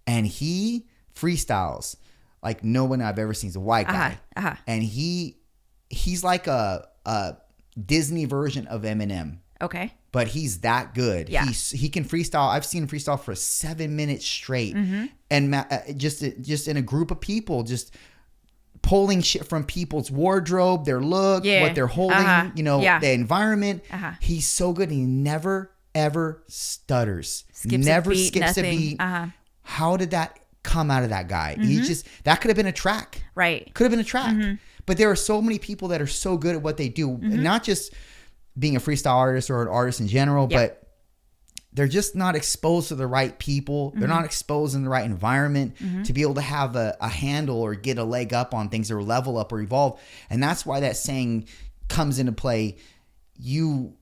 and he freestyles like no one I've ever seen. He's a white guy. And he's like a Disney version of Eminem. Okay. But he's that good. Yeah. He can freestyle. I've seen him freestyle for 7 minutes straight. And just in a group of people, just pulling shit from people's wardrobe, their look, what they're holding, you know, the environment. He's so good. He never, ever stutters. Never skips a beat. How did that come out of that guy? That could have been a track. Right. Could have been a track. But there are so many people that are so good at what they do, not just being a freestyle artist or an artist in general, but they're just not exposed to the right people. They're not exposed in the right environment to be able to have a handle or get a leg up on things or level up or evolve. And that's why that saying comes into play. You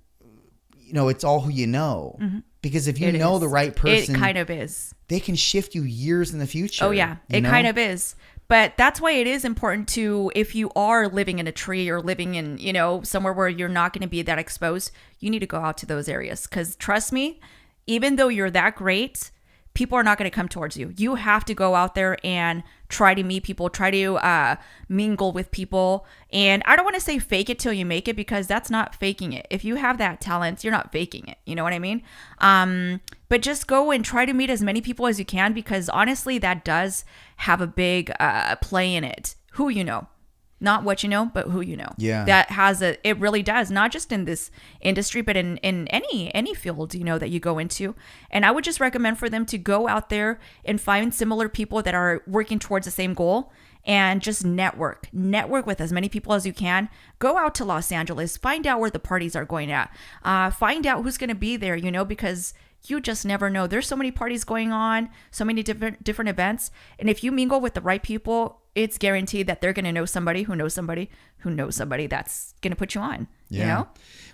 know, it's all who you know. Because if you know the right person, it kind of is. They can shift you years in the future. Oh, yeah. It kind of is. But that's why it is important to, if you are living in a tree or living in, you know, somewhere where you're not going to be that exposed, you need to go out to those areas. Because trust me, even though you're that great, people are not going to come towards you. You have to go out there and try to meet people, try to mingle with people. And I don't want to say fake it till you make it, because that's not faking it. If you have that talent, you're not faking it. You know what I mean? But just go and try to meet as many people as you can, because honestly, that does have a big play in it. Who you know. Not what you know, but who you know. Yeah. That has it really does, not just in this industry, but in any field, you know, that you go into. And I would just recommend for them to go out there and find similar people that are working towards the same goal, and just network with as many people as you can. Go out to Los Angeles, find out where the parties are going at, find out who's going to be there, you know, because you just never know. There's so many parties going on, so many different events. And if you mingle with the right people, it's guaranteed that they're going to know somebody who knows somebody who knows somebody that's going to put you on, you know?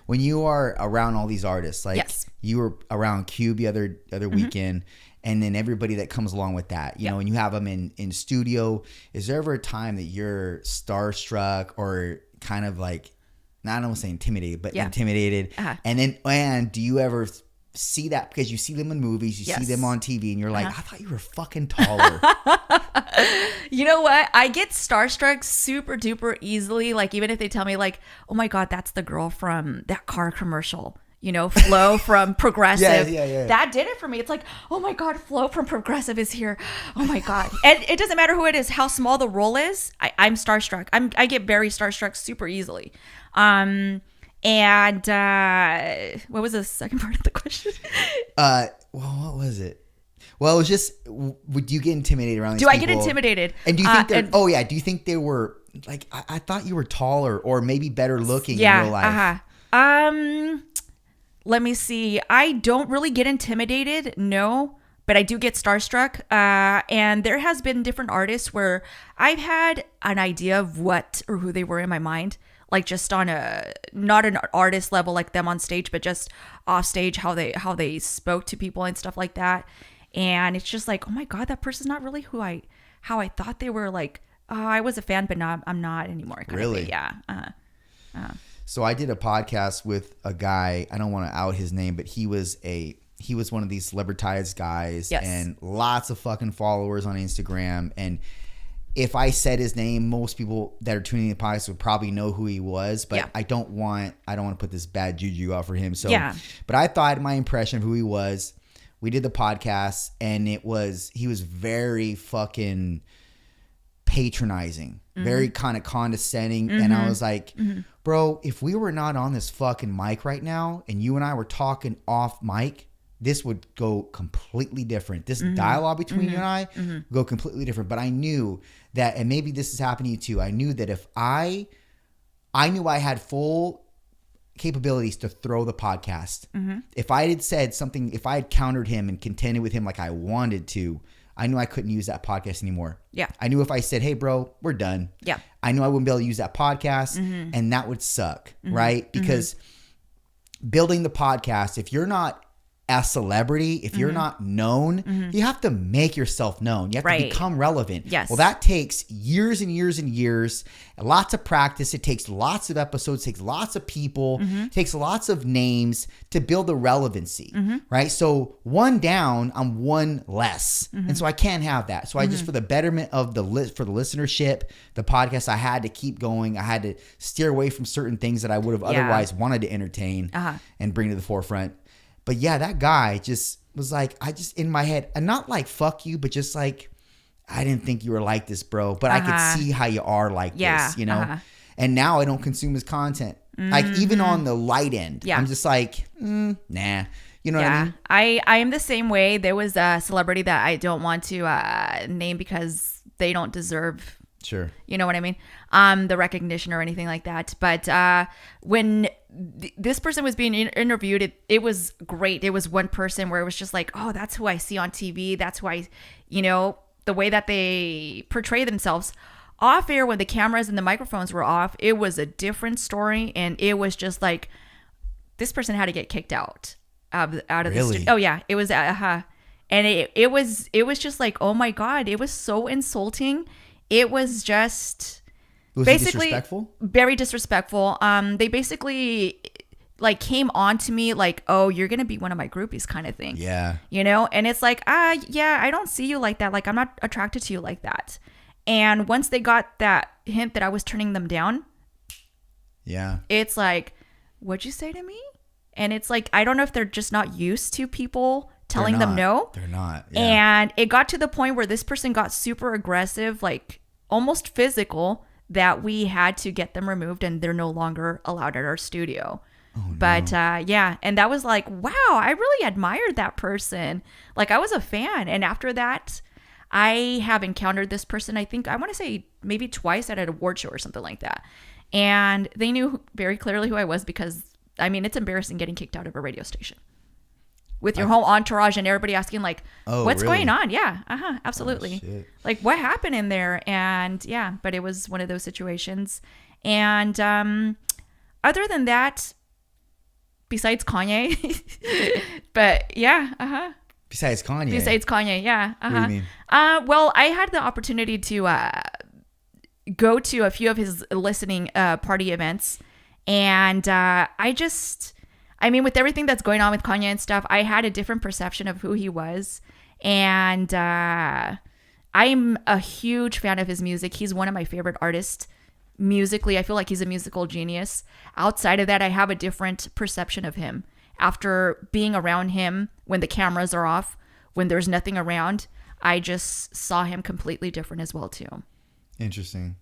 When you are around all these artists, like you were around Cube the other weekend, and then everybody that comes along with that, you know, and you have them in studio, is there ever a time that you're starstruck or kind of like, not I don't want to say intimidated, but intimidated? And do you ever see that, because you see them in movies, you see them on TV, and you're like, I thought you were fucking taller. You know what? I get starstruck super duper easily. Like, even if they tell me like, oh my God, that's the girl from that car commercial, you know, Flo from Progressive. Yeah. That did it for me. It's like, oh my God, Flo from Progressive is here. Oh my God. And it doesn't matter who it is, how small the role is. I'm starstruck. I get very starstruck super easily. And what was the second part of the question? Well, what was it? Well, it was just, would you get intimidated around these people? Do I get intimidated? And do you think do you think they were, like, I thought you were taller or maybe better looking in real life? Let me see. I don't really get intimidated, no, but I do get starstruck. And there has been different artists where I've had an idea of what or who they were in my mind. Like, just on not an artist level like them on stage, but just off stage, how they spoke to people and stuff like that. And it's just like, oh my God, that person's not really how I thought they were. Like, I was a fan, but I'm not anymore. Really? Yeah. So I did a podcast with a guy. I don't want to out his name, but he was one of these celebritized guys, and lots of fucking followers on Instagram. And if I said his name, most people that are tuning in the podcast would probably know who he was, but I don't want to put this bad juju out for him. So, but I thought my impression of who he was. We did the podcast, and he was very fucking patronizing, very kind of condescending. And I was like, bro, if we were not on this fucking mic right now and you and I were talking off mic, this would go completely different. This dialogue between you and I would go completely different. But I knew that, and maybe this is happening to you too, I knew that if I knew I had full capabilities to throw the podcast. If I had said something, if I had countered him and contended with him like I wanted to, I knew I couldn't use that podcast anymore. I knew if I said, hey bro, we're done. I knew I wouldn't be able to use that podcast, and that would suck, right? Because building the podcast, if you're not a celebrity, if you're not known, you have to make yourself known. You have to become relevant. Well, that takes years and years and years, lots of practice. It takes lots of episodes, takes lots of people, takes lots of names to build the relevancy, right? So one down, I'm one less. And so I can't have that. So I just, for the betterment of for the listenership, the podcast, I had to keep going. I had to steer away from certain things that I would have otherwise wanted to entertain and bring to the forefront. But yeah, that guy just was like, I just, in my head, and not like, fuck you, but just like, I didn't think you were like this, bro. But I could see how you are like this, you know? And now I don't consume his content. Like, even on the light end, I'm just like, nah. You know what I mean? I am the same way. There was a celebrity that I don't want to name because they don't deserve, you know what I mean? The recognition or anything like that. But when this person was being interviewed, it was great. It was one person where it was just like, oh, that's who I see on TV. That's who I, you know, the way that they portray themselves. Off air, when the cameras and the microphones were off, it was a different story. And it was just like, this person had to get kicked out of the studio. Oh yeah, it was and it was just like, oh my God, it was so insulting. It was just basically disrespectful? Very disrespectful. They basically like came on to me like, oh, you're going to be one of my groupies kind of thing. Yeah. You know? And it's like, yeah, I don't see you like that. Like, I'm not attracted to you like that. And once they got that hint that I was turning them down, yeah, it's like, what'd you say to me? And it's like, I don't know if they're just not used to people telling them no. They're not. Yeah. And it got to the point where this person got super aggressive, like almost physical, that we had to get them removed and they're no longer allowed at our studio. Oh, no. But yeah, and that was like, wow, I really admired that person. Like, I was a fan. And after that, I have encountered this person, I think, I want to say maybe twice at an award show or something like that. And they knew very clearly who I was because, I mean, it's embarrassing getting kicked out of a radio station with your whole entourage and everybody asking like, what's really? going on? Yeah, absolutely. Oh, like, what happened in there? And yeah, but it was one of those situations. And other than that, besides Kanye, but yeah, Besides Kanye. Yeah. What do you mean? Well, I had the opportunity to go to a few of his listening party events. And I mean, with everything that's going on with Kanye and stuff, I had a different perception of who he was. And I'm a huge fan of his music. He's one of my favorite artists musically. I feel like he's a musical genius. Outside of that, I have a different perception of him. After being around him when the cameras are off, when there's nothing around, I just saw him completely different as well, too. Interesting.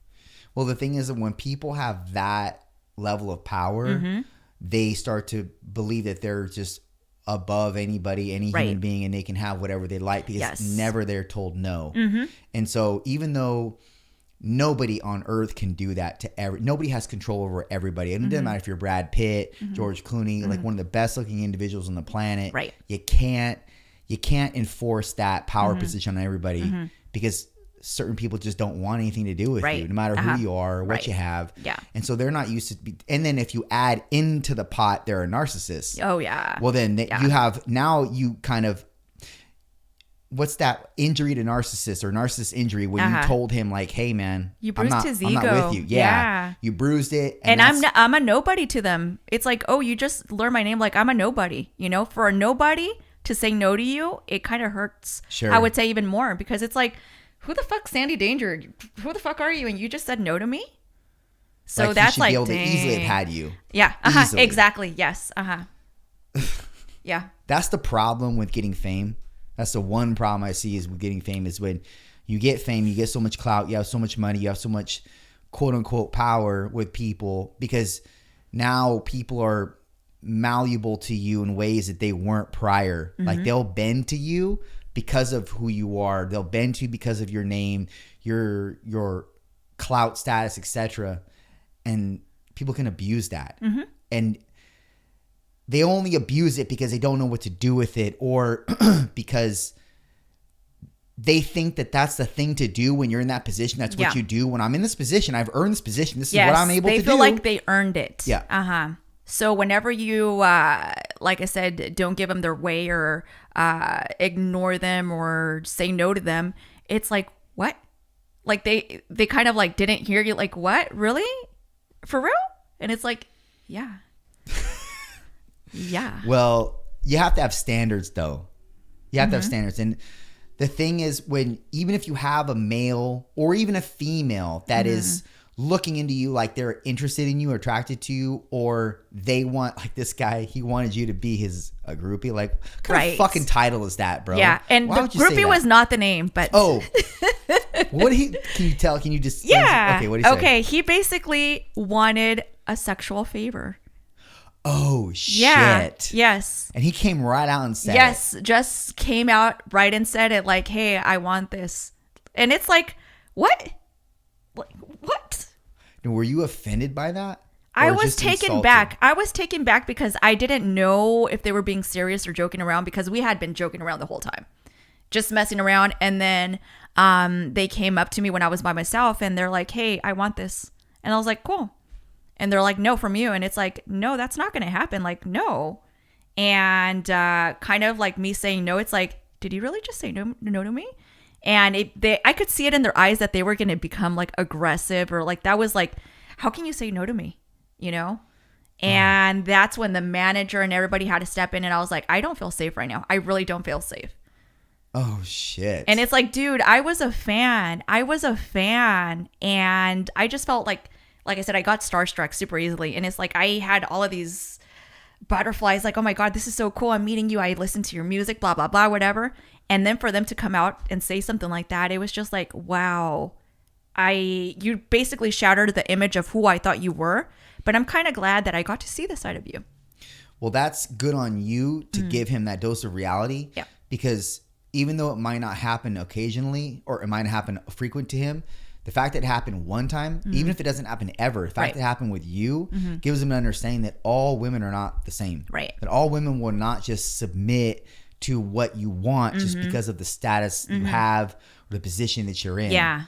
Well, the thing is that when people have that level of power, they start to believe that they're just above anybody, any human being, and they can have whatever they like because never they're told no. And so even though nobody on earth can do that to nobody has control over everybody. And it doesn't matter if you're Brad Pitt, George Clooney, like one of the best looking individuals on the planet. Right. You can't enforce that power position on everybody because certain people just don't want anything to do with you, no matter who you are or what you have. Yeah. And so they're not used to and then if you add into the pot, they're a narcissist. Oh, yeah. Well, then you have, now you kind of, what's that injury to narcissist or narcissist injury when you told him like, hey man, you bruised his ego. I'm not with you. Yeah. You bruised it. And I'm a nobody to them. It's like, oh, you just learned my name. Like, I'm a nobody, you know, for a nobody to say no to you, it kind of hurts. Sure. I would say even more because it's like, who the fuck's Sandy Danger? Who the fuck are you? And you just said no to me. So like that's like, be able to easily have had you. Yeah. Exactly. Yes. Yeah. That's the problem with getting fame. That's the one problem I see is with getting fame is when you get fame, you get so much clout, you have so much money, you have so much quote unquote power with people because now people are malleable to you in ways that they weren't prior. Like they'll bend to you because of who you are. They'll bend to you because of your name, your clout status, etc. And people can abuse that. And they only abuse it because they don't know what to do with it or because they think that that's the thing to do when you're in that position. That's what you do. When I'm in this position, I've earned this position. This is what I'm able to do. They feel like they earned it. Yeah. So whenever you, like I said, don't give them their way or ignore them or say no to them, it's like, what? Like they kind of like didn't hear you. Like, what? Really? For real? And it's like, yeah. Yeah. Well, you have to have standards though. You have to have standards. And the thing is even if you have a male or even a female that is looking into you like they're interested in you or attracted to you or they want like this guy, he wanted you to be a groupie. Like what kind of fucking title is that, bro? Yeah. And the groupie was not the name, but what can you tell? Can you just okay, what did he say? Okay, he basically wanted a sexual favor. Oh, shit. Yeah. Yes. And he came right out and said it. Just came out right and said it like, hey, I want this. And it's like, what? Like, what? Were you offended by that? I was taken back. I was taken back because I didn't know if they were being serious or joking around because we had been joking around the whole time. Just messing around. And then they came up to me when I was by myself and they're like, hey, I want this. And I was like, cool. And they're like, no, from you. And it's like, no, that's not going to happen. Like, no. And kind of like me saying no, it's like, did he really just say no to me? And I could see it in their eyes that they were going to become like aggressive or like that was like, how can you say no to me? You know? And that's when the manager and everybody had to step in. And I was like, I don't feel safe right now. I really don't feel safe. Oh, shit. And it's like, dude, I was a fan. And I just felt like I said, I got starstruck super easily. And it's like, I had all of these butterflies, like, oh my God, this is so cool. I'm meeting you. I listened to your music, blah, blah, blah, whatever. And then for them to come out and say something like that, it was just like, wow, you basically shattered the image of who I thought you were. But I'm kind of glad that I got to see the side of you. Well, that's good on you to give him that dose of reality. Yeah. Because even though it might not happen occasionally or it might not happen frequent to him, the fact that it happened one time, even if it doesn't happen ever, the fact that it happened with you gives him an understanding that all women are not the same. Right. That all women will not just submit to what you want just because of the status you have or the position that you're in. Yeah.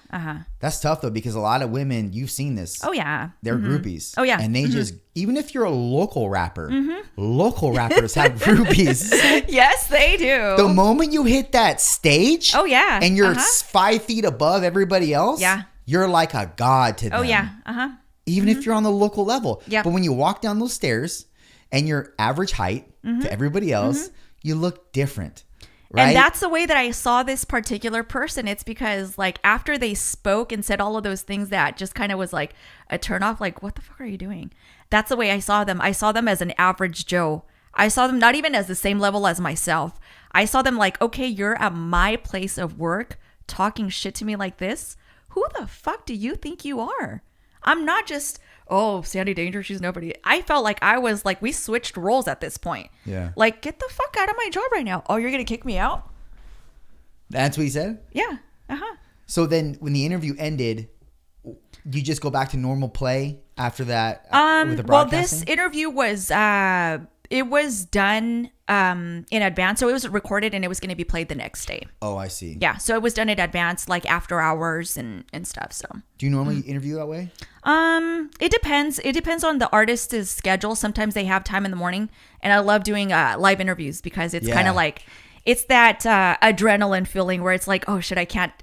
That's tough though, because a lot of women, you've seen this. Oh, yeah. They're groupies. Oh, yeah. And they just, even if you're a local rapper, local rappers have groupies. Yes, they do. The moment you hit that stage, Oh, yeah. and you're 5 feet above everybody else, Yeah. you're like a god to them. Oh, yeah. Even if you're on the local level. Yeah. But when you walk down those stairs and you're average height to everybody else, you look different. Right? And that's the way that I saw this particular person. It's because like after they spoke and said all of those things that just kind of was like a turnoff, like, what the fuck are you doing? That's the way I saw them. I saw them as an average Joe. I saw them not even as the same level as myself. I saw them like, okay, you're at my place of work talking shit to me like this. Who the fuck do you think you are? I'm not just, oh, Sandy Danger, she's nobody. I felt like I was like, we switched roles at this point. Yeah. Like, get the fuck out of my job right now. Oh, you're going to kick me out? That's what he said? Yeah. So then when the interview ended, you just go back to normal play after that with the Well, broadcasting? this interview was, it was done in advance. So it was recorded and it was going to be played the next day. Oh, I see. Yeah. So it was done in advance, like after hours and stuff. So. Do you normally interview that way? It depends. It depends on the artist's schedule. Sometimes they have time in the morning, and I love doing live interviews because it's kind Yeah. of like it's that adrenaline feeling where it's like, oh shit,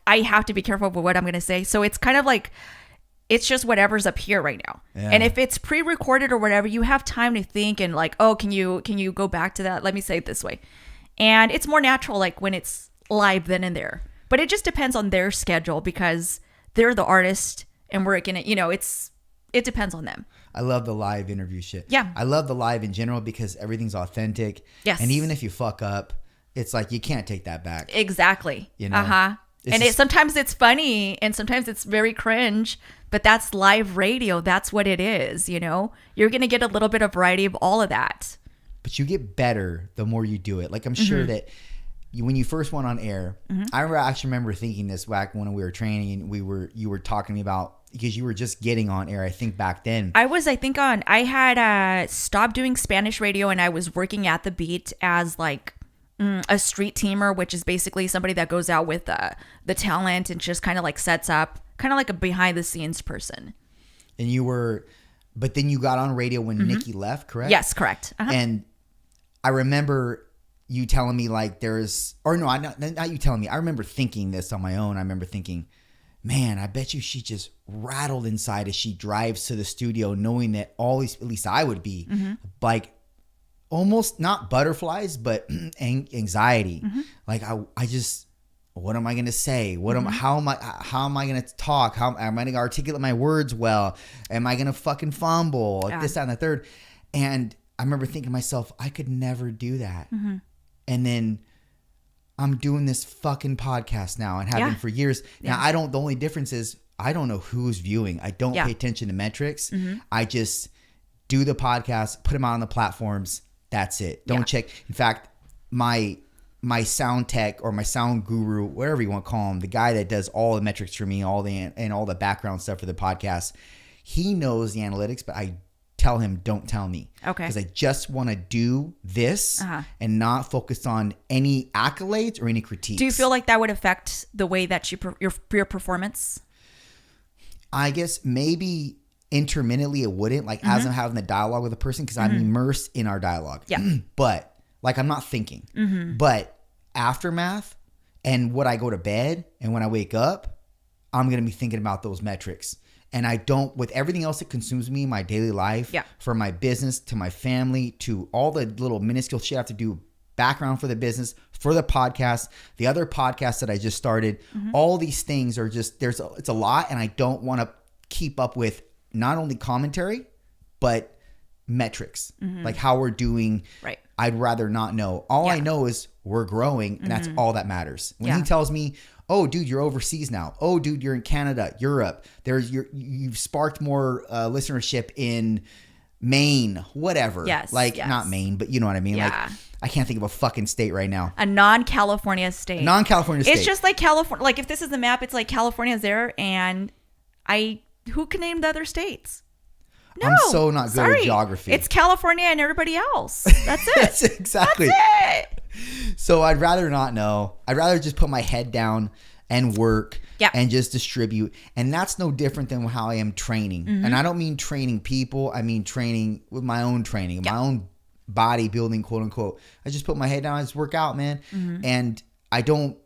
I have to be careful with what I'm gonna say. So it's kind of like it's just whatever's up here right now. Yeah. And if it's pre-recorded or whatever, you have time to think and like, oh, can you go back to that? Let me say it this way. And it's more natural like when it's live then and there. But it just depends on their schedule because they're the artist and we're gonna, it depends on them. I love the live interview shit. Yeah. I love the live in general because everything's authentic. Yes. And even if you fuck up, it's like you can't take that back. Exactly. You know? It's And just- sometimes it's funny and sometimes it's very cringe, but that's live radio. That's what it is, You're going to get a little bit of variety of all of that. But you get better the more you do it. Like I'm sure that when you first went on air, I actually remember thinking this back when we were training and you were talking to me about because you were just getting on air, I think back then. I had stopped doing Spanish radio and I was working at the Beat as like a street teamer, which is basically somebody that goes out with the talent and just kind of like sets up, kind of like a behind the scenes person. And but then you got on radio when Nikki left, correct? Yes, correct. And I remember you telling me like not you telling me. I remember thinking this on my own. I remember thinking, man, I bet you she just rattled inside as she drives to the studio knowing that at least I would be like almost not butterflies, but anxiety. Like I just, what am I going to say? How am I going to talk? How am I going to articulate my words well? Am I going to fucking fumble? Like this, that, and the third. And I remember thinking to myself, I could never do that. And then I'm doing this fucking podcast now and have been for years. Now the only difference is I don't know who's viewing. I don't pay attention to metrics. I just do the podcast, put them out on the platforms. That's it. Don't check. In fact, my sound tech or my sound guru, whatever you want to call him, the guy that does all the metrics for me, all the background stuff for the podcast, he knows the analytics, but I tell him, don't tell me. Okay. Because I just want to do this and not focus on any accolades or any critiques. Do you feel like that would affect the way that your performance? I guess maybe intermittently it wouldn't, like as I'm having the dialogue with a person, because I'm immersed in our dialogue. Yeah. But like I'm not thinking. But aftermath and when I go to bed and when I wake up, I'm going to be thinking about those metrics. And I don't, with everything else that consumes me in my daily life, Yeah. from my business to my family to all the little minuscule shit I have to do, background for the business, for the podcast, the other podcast that I just started, all these things are just, it's a lot. And I don't want to keep up with not only commentary, but metrics, like how we're doing. Right. I'd rather not know. All I Yeah. know is we're growing, and that's all that matters. When Yeah. he tells me, "Oh, dude, you're overseas now. Oh, dude, you're in Canada, Europe. You've sparked more listenership in Maine, whatever." Yes, like yes. not Maine, but you know what I mean. Yeah. Like I can't think of a fucking state right now. A non-California state. Non-California state. It's just like California. Like if this is the map, it's like California's there, and who can name the other states? No, I'm so not good at geography. It's California and everybody else. That's it. That's exactly. That's it. So I'd rather not know. I'd rather just put my head down and work Yeah. and just distribute. And that's no different than how I am training. And I don't mean training people. I mean training with my own training, my own bodybuilding, quote unquote. I just put my head down. I just work out, man. And I don't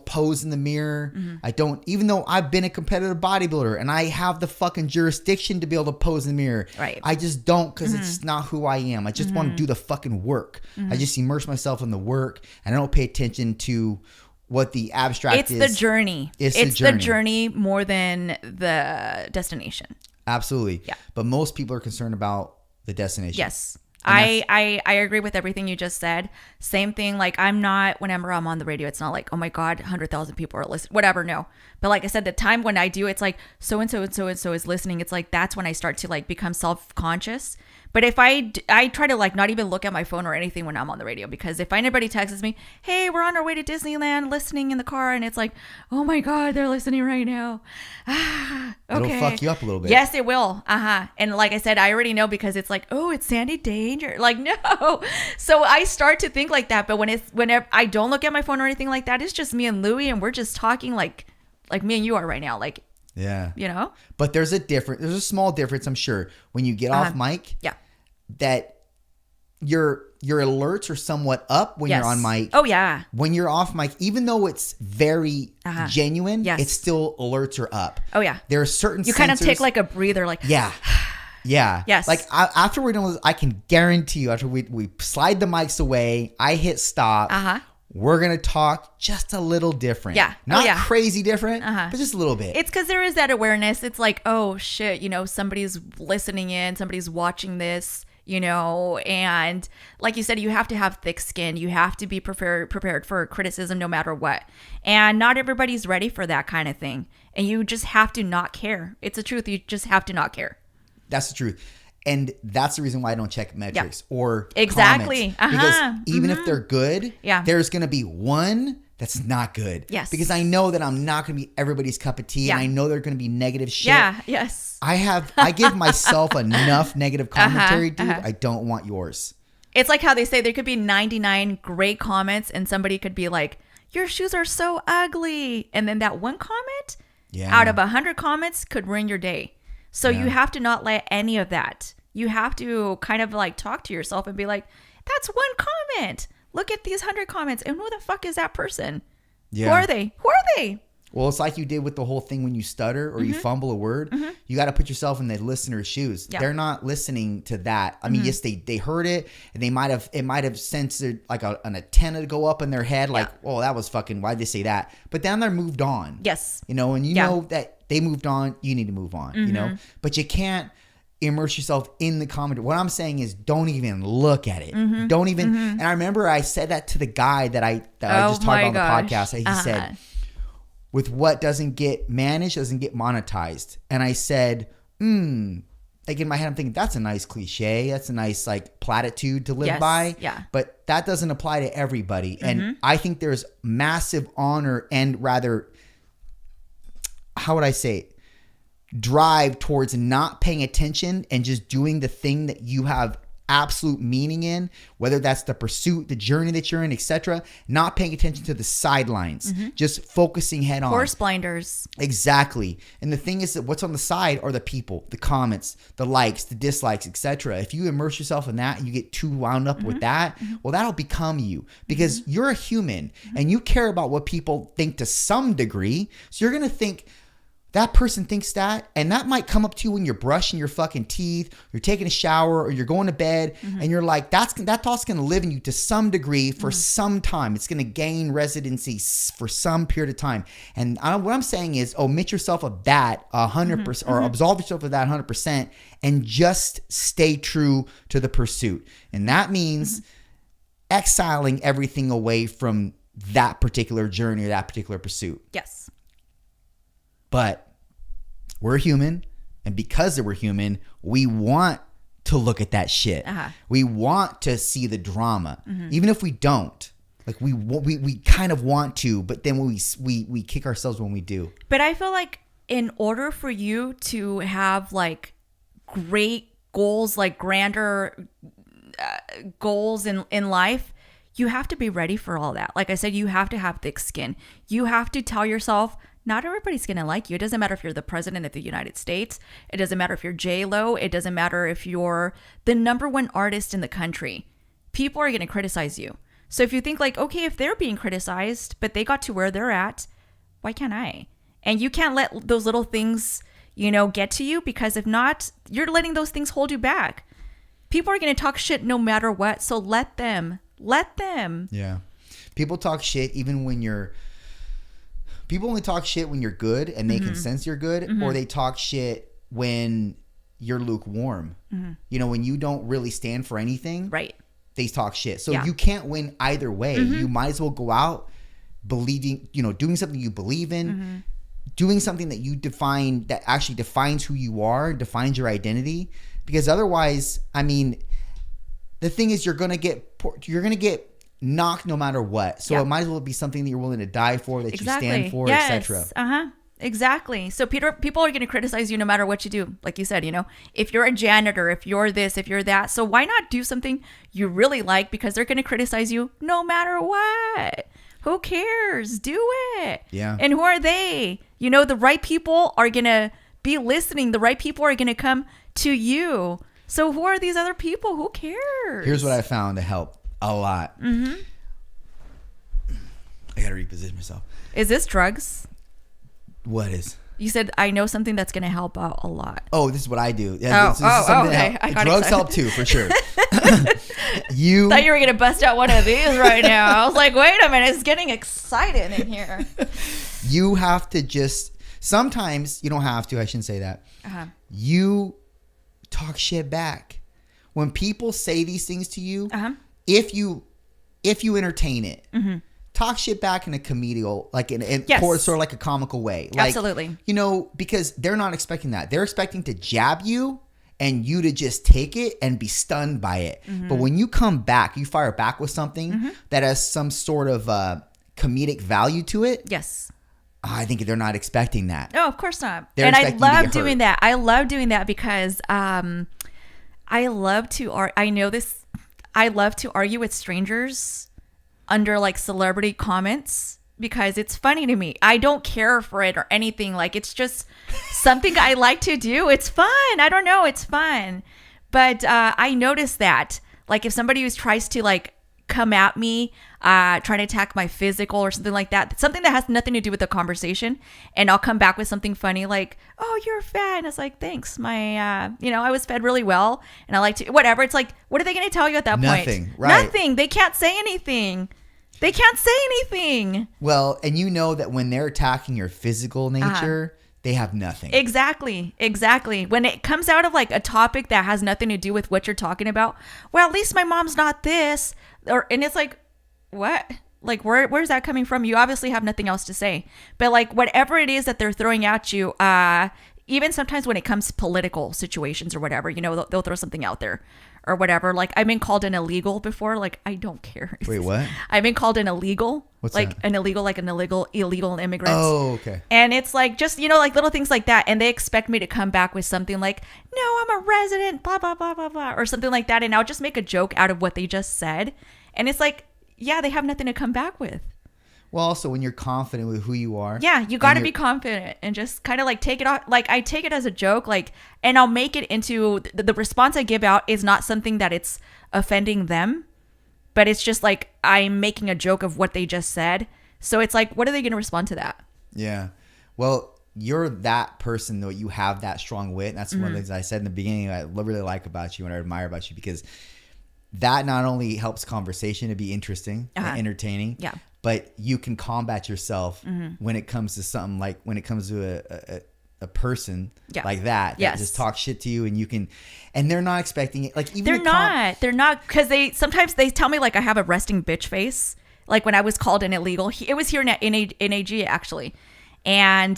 pose in the mirror. I don't, even though I've been a competitive bodybuilder and I have the fucking jurisdiction to be able to pose in the mirror. Right. I just don't, because it's not who I am. I just want to do the fucking work. I just immerse myself in the work, and I don't pay attention to what the abstract is. It's the journey. It's the journey more than the destination. Absolutely. Yeah. But most people are concerned about the destination. Yes. I agree with everything you just said. Same thing. Like whenever I'm on the radio, it's not like, oh my God, 100,000 people are listening, whatever. No. But like I said, the time when I do, it's like so-and-so and so-and-so is listening. It's like, that's when I start to like become self-conscious. But if I try to like not even look at my phone or anything when I'm on the radio, because if anybody texts me, hey, we're on our way to Disneyland listening in the car, and it's like, oh my God, they're listening right now. Okay. It'll fuck you up a little bit. Yes, it will. And like I said, I already know, because it's like, oh, it's Sandy Danger. Like, no. So I start to think like that. But whenever I don't look at my phone or anything like that, it's just me and Louie, and we're just talking like me and you are right now. Like, Yeah. you know? But there's a small difference, I'm sure, when you get off mic. Yeah. That your alerts are somewhat up when Yes. you're on mic. Oh, yeah. When you're off mic, even though it's very genuine, Yes. it's still alerts are up. Oh, yeah. There are certain You kind of sensors- take like a breather, like, Yeah. Yeah. Yes. Like after we're done with this, I can guarantee you, after we slide the mics away, I hit stop. We're going to talk just a little different. Yeah. Not Oh, yeah. crazy different, but just a little bit. it's because there is that awareness. It's like, oh shit, somebody's listening in, somebody's watching this, and like you said, you have to have thick skin. You have to be prepared for criticism no matter what. And not everybody's ready for that kind of thing. And you just have to not care. It's the truth. You just have to not care. That's the truth. And that's the reason why I don't check metrics or Exactly. comments. Because even if they're good, Yeah. there's going to be one that's not good. Yes. Because I know that I'm not going to be everybody's cup of tea, Yeah. and I know there's going to be negative shit. Yeah. Yes. I give myself enough negative commentary, dude. I don't want yours. It's like how they say there could be 99 great comments, and somebody could be like, your shoes are so ugly. And then that one comment out of 100 comments could ruin your day. So you have to not let any of that. You have to kind of like talk to yourself and be like, that's one comment. Look at these 100 comments. And who the fuck is that person? Yeah. Who are they? Who are they? Well, it's like you did with the whole thing when you stutter or you fumble a word. You got to put yourself in the listener's shoes. Yeah. They're not listening to that. I mean, yes, they heard it, and it might have censored like an antenna to go up in their head, like, oh, that was fucking, why'd they say that? But then they're moved on. Yes. And you know that they moved on, you need to move on, But you can't immerse yourself in the comment. What I'm saying is, don't even look at it. Don't even. And I remember I said that to the guy that I just talked about on the podcast. He said, with what doesn't get managed, doesn't get monetized. And I said, like in my head, I'm thinking, that's a nice cliche. That's a nice like platitude to live by. Yeah. But that doesn't apply to everybody. And I think there's massive honor and rather, how would I say it? Drive towards not paying attention and just doing the thing that you have absolute meaning in, whether that's the pursuit, the journey that you're in, etc. Not paying attention to the sidelines, just focusing head on. Horse blinders. Exactly. And the thing is that what's on the side are the people, the comments, the likes, the dislikes, etc. If you immerse yourself in that and you get too wound up with that, well, that'll become you, because you're a human and you care about what people think to some degree. So you're going to think, that person thinks that, and that might come up to you when you're brushing your fucking teeth, you're taking a shower, or you're going to bed, and you're like, that thought's going to live in you to some degree for some time. It's going to gain residency for some period of time. And what I'm saying is, omit yourself of that 100%, or absolve yourself of that 100%, and just stay true to the pursuit. And that means exiling everything away from that particular journey or that particular pursuit. Yes. But we're human, and because we're human, we want to look at that shit. We want to see the drama, even if we don't. Like we kind of want to, but then we kick ourselves when we do. But I feel like in order for you to have like great goals, like grander goals in life, you have to be ready for all that. Like I said, you have to have thick skin. You have to tell yourself, not everybody's going to like you. It doesn't matter if you're the president of the United States. It doesn't matter if you're J-Lo. It doesn't matter if you're the #1 artist in the country. People are going to criticize you. So if you think like, okay, if they're being criticized, but they got to where they're at, why can't I? And you can't let those little things, get to you, because if not, you're letting those things hold you back. People are going to talk shit no matter what. So let them. Yeah. People talk shit even when people only talk shit when you're good and they can sense you're good, or they talk shit when you're lukewarm. When you don't really stand for anything, right? They talk shit. So you can't win either way. You might as well go out believing, doing something you believe in, doing something that you define, that actually defines who you are, defines your identity. Because otherwise, I mean, the thing is, you're gonna get knocked no matter what. So it might as well be something that you're willing to die for, that you stand for, etc. Exactly. So people are going to criticize you no matter what you do. Like you said, if you're a janitor, if you're this, if you're that. So why not do something you really like, because they're going to criticize you no matter what. Who cares? Do it. Yeah. And who are they? The right people are going to be listening. The right people are going to come to you. So who are these other people? Who cares? Here's what I found to help a lot. I got to reposition myself. Is this drugs? What is? You said, I know something that's going to help out a lot. Oh, this is what I do. Yeah, this is something okay. Drugs help too, for sure. Thought you were going to bust out one of these right now. I was like, wait a minute. It's getting excited in here. You have to sometimes you don't have to. I shouldn't say that. You talk shit back. When people say these things to you, if you entertain it, talk shit back in a comedial, like sort of like a comical way. Like, absolutely. Because they're not expecting that. They're expecting to jab you and you to just take it and be stunned by it. But when you come back, you fire back with something that has some sort of comedic value to it. Yes. I think they're not expecting that. No, of course not. They're and I love doing that. I love doing that because I love to argue with strangers under like celebrity comments, because it's funny to me. I don't care for it or anything. Like, it's just something I like to do. It's fun. I don't know. It's fun. But I noticed that, like, if somebody tries to like come at me, trying to attack my physical or something like that, something that has nothing to do with the conversation, and I'll come back with something funny like, oh, you're fat. And it's like, thanks. I was fed really well and I like to, whatever. It's like, what are they going to tell you at that point? Nothing. Right. Nothing. They can't say anything. Well, and that when they're attacking your physical nature, they have nothing. Exactly. When it comes out of like a topic that has nothing to do with what you're talking about, well, at least my mom's not this, and it's like, what? Like, where's that coming from? You obviously have nothing else to say. But like, whatever it is that they're throwing at you, even sometimes when it comes to political situations or whatever, they'll throw something out there or whatever. Like, I've been called an illegal before. Like, I don't care. Wait, what? I've been called an illegal. What's like that? an illegal immigrant. Oh, okay. And it's like, just, like little things like that. And they expect me to come back with something like, no, I'm a resident, blah, blah, blah, blah, blah, or something like that. And I'll just make a joke out of what they just said. And it's like, yeah, they have nothing to come back with. Well, also when you're confident with who you are. Yeah, you got to be confident and just kind of like take it off. Like, I take it as a joke, like, and I'll make it into the response I give out is not something that it's offending them, but it's just like I'm making a joke of what they just said. So it's like, what are they going to respond to that? Yeah. Well, you're that person though. You have that strong wit. And that's one of the things I said in the beginning I really like about you and I admire about you, because that not only helps conversation to be interesting and entertaining, but you can combat yourself when it comes to something like when it comes to a person like that just talks shit to you, and you can, and they're not expecting it. Like even they're not, because sometimes they tell me like I have a resting bitch face. Like when I was called an illegal, it was here in AG actually. And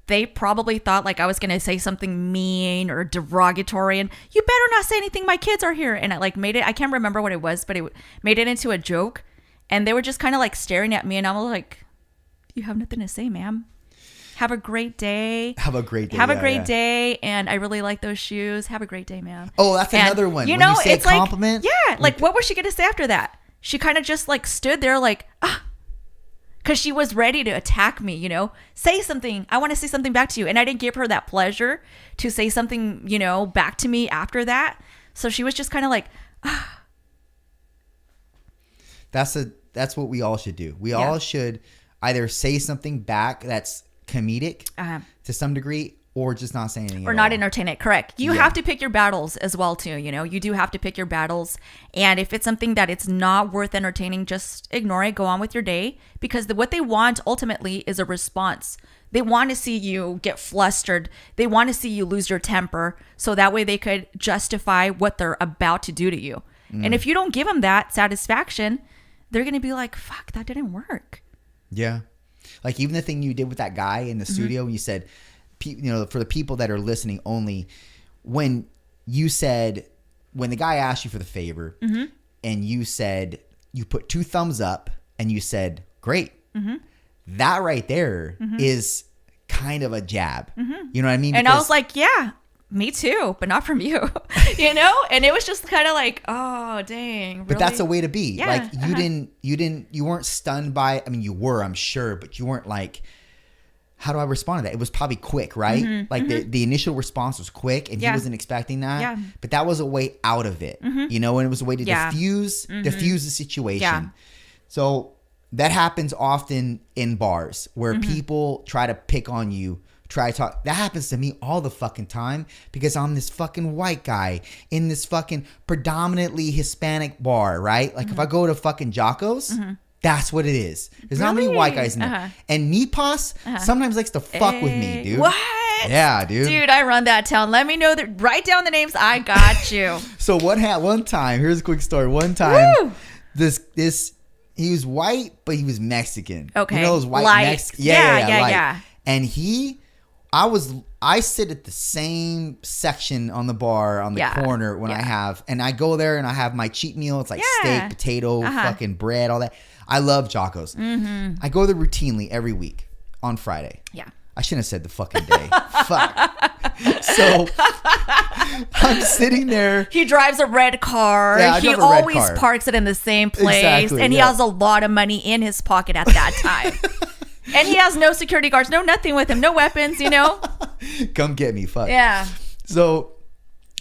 they probably thought like I was going to say something mean or derogatory, and you better not say anything. My kids are here. And I like made it, I can't remember what it was, but it made it into a joke. And they were just kind of like staring at me, and I was like, you have nothing to say, ma'am. Have a great day. Have a great day. Have a great day. And I really like those shoes. Have a great day, ma'am. Oh, that's another one. You when know, you say it's compliment. Like, like what was she going to say after that? She kind of just like stood there like, because she was ready to attack me, you know, say something. I want to say something back to you. And I didn't give her that pleasure to say something, you know, back to me after that. So she was just kind of like, That's what we all should do. We all should either say something back that's comedic to some degree, or just not say anything or not entertain it. Correct. You have to pick your battles as well too. You know, you do have to pick your battles. And if it's something that it's not worth entertaining, just ignore it. Go on with your day, because what they want ultimately is a response. They want to see you get flustered. They want to see you lose your temper, so that way they could justify what they're about to do to you. And if you don't give them that satisfaction, they're going to be like, fuck, that didn't work. Yeah. Like even the thing you did with that guy in the studio, when you said, you know, for the people that are listening only, when you said, when the guy asked you for the favor and you said, you put 2 thumbs up and you said, great. That right there is kind of a jab. You know what I mean? And I was like, yeah, me too, but not from you, you know? And it was just kind of like, oh, dang. Really? But that's a way to be. Yeah. Like you weren't stunned by, I mean, you were, I'm sure, but you weren't like, how do I respond to that? It was probably quick, right? Like the initial response was quick, and he wasn't expecting that. Yeah. But that was a way out of it, you know, and it was a way to diffuse the situation. Yeah. So that happens often in bars where people try to pick on you, try to talk. That happens to me all the fucking time, because I'm this fucking white guy in this fucking predominantly Hispanic bar, right? Like if I go to fucking Jocko's, that's what it is. There's not many white guys in there. And Nipas sometimes likes to fuck with me, dude. What? Yeah, dude. Dude, I run that town. Let me know that. Write down the names. I got you. So what happened one time? Here's a quick story. One time, this he was white, but he was Mexican. Okay. You know those white Mexicans? Yeah. And I sit at the same section on the bar on the corner when I have, and I go there and I have my cheat meal. It's like steak, potato, fucking bread, all that. I love Jocko's. I go there routinely every week on Friday. Yeah. I shouldn't have said the fucking day. Fuck. So I'm sitting there. He drives a red car. Yeah, I he drive a red always car. parks it in the same place. Exactly, and he has a lot of money in his pocket at that time. And he has no security guards, no nothing with him, no weapons, you know? Come get me. Fuck. Yeah. So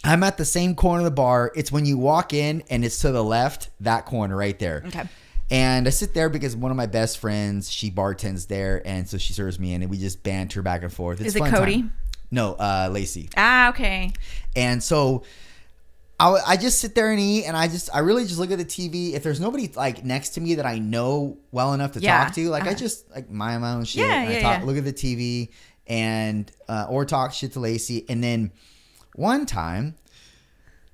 I'm at the same corner of the bar. It's when you walk in and it's to the left, that corner right there. Okay. And I sit there because one of my best friends, she bartends there, and so she serves me in, and we just banter back and forth. It's Is it fun Cody? time. No, Lacey. Ah, okay. And so I just sit there and eat, and I really just look at the TV. If there's nobody like next to me that I know well enough to talk to, like I just like mind my own shit. And I look at the TV and or talk shit to Lacey. And then one time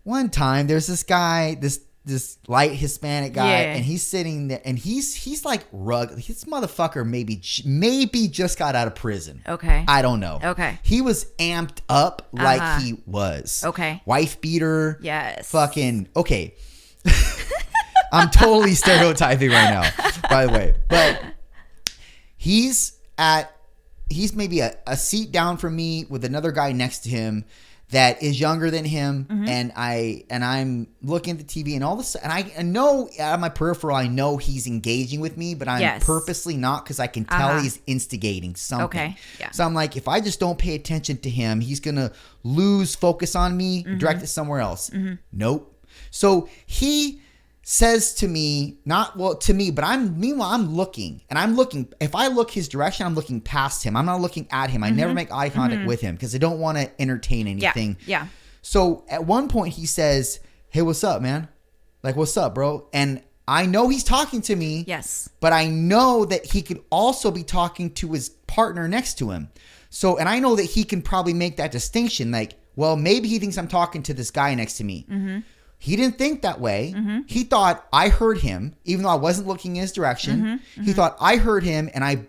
there's this guy, this light Hispanic guy, and he's sitting there, and he's like rugged. This motherfucker maybe just got out of prison. Okay. I don't know. Okay. He was amped up like he was. Okay. Wife beater. Yes. Fucking okay. I'm totally stereotyping right now, by the way. But he's maybe a seat down from me with another guy next to him that is younger than him, and I'm looking at the TV, and all of a sudden, and I know out of my peripheral, I know he's engaging with me, but I'm purposely not, because I can tell he's instigating something. Okay. Yeah. So I'm like, if I just don't pay attention to him, he's gonna lose focus on me, direct it somewhere else. Nope. So he says to me, not well to me, but meanwhile I'm looking, and I'm looking. If I look his direction, I'm looking past him. I'm not looking at him. I never make eye contact with him because I don't want to entertain anything. Yeah. So at one point he says, "Hey, what's up, man? Like, what's up, bro?" And I know he's talking to me. Yes. But I know that he could also be talking to his partner next to him. So, and I know that he can probably make that distinction. Like, well, maybe he thinks I'm talking to this guy next to me. He didn't think that way. He thought I heard him, even though I wasn't looking in his direction. He thought I heard him, and I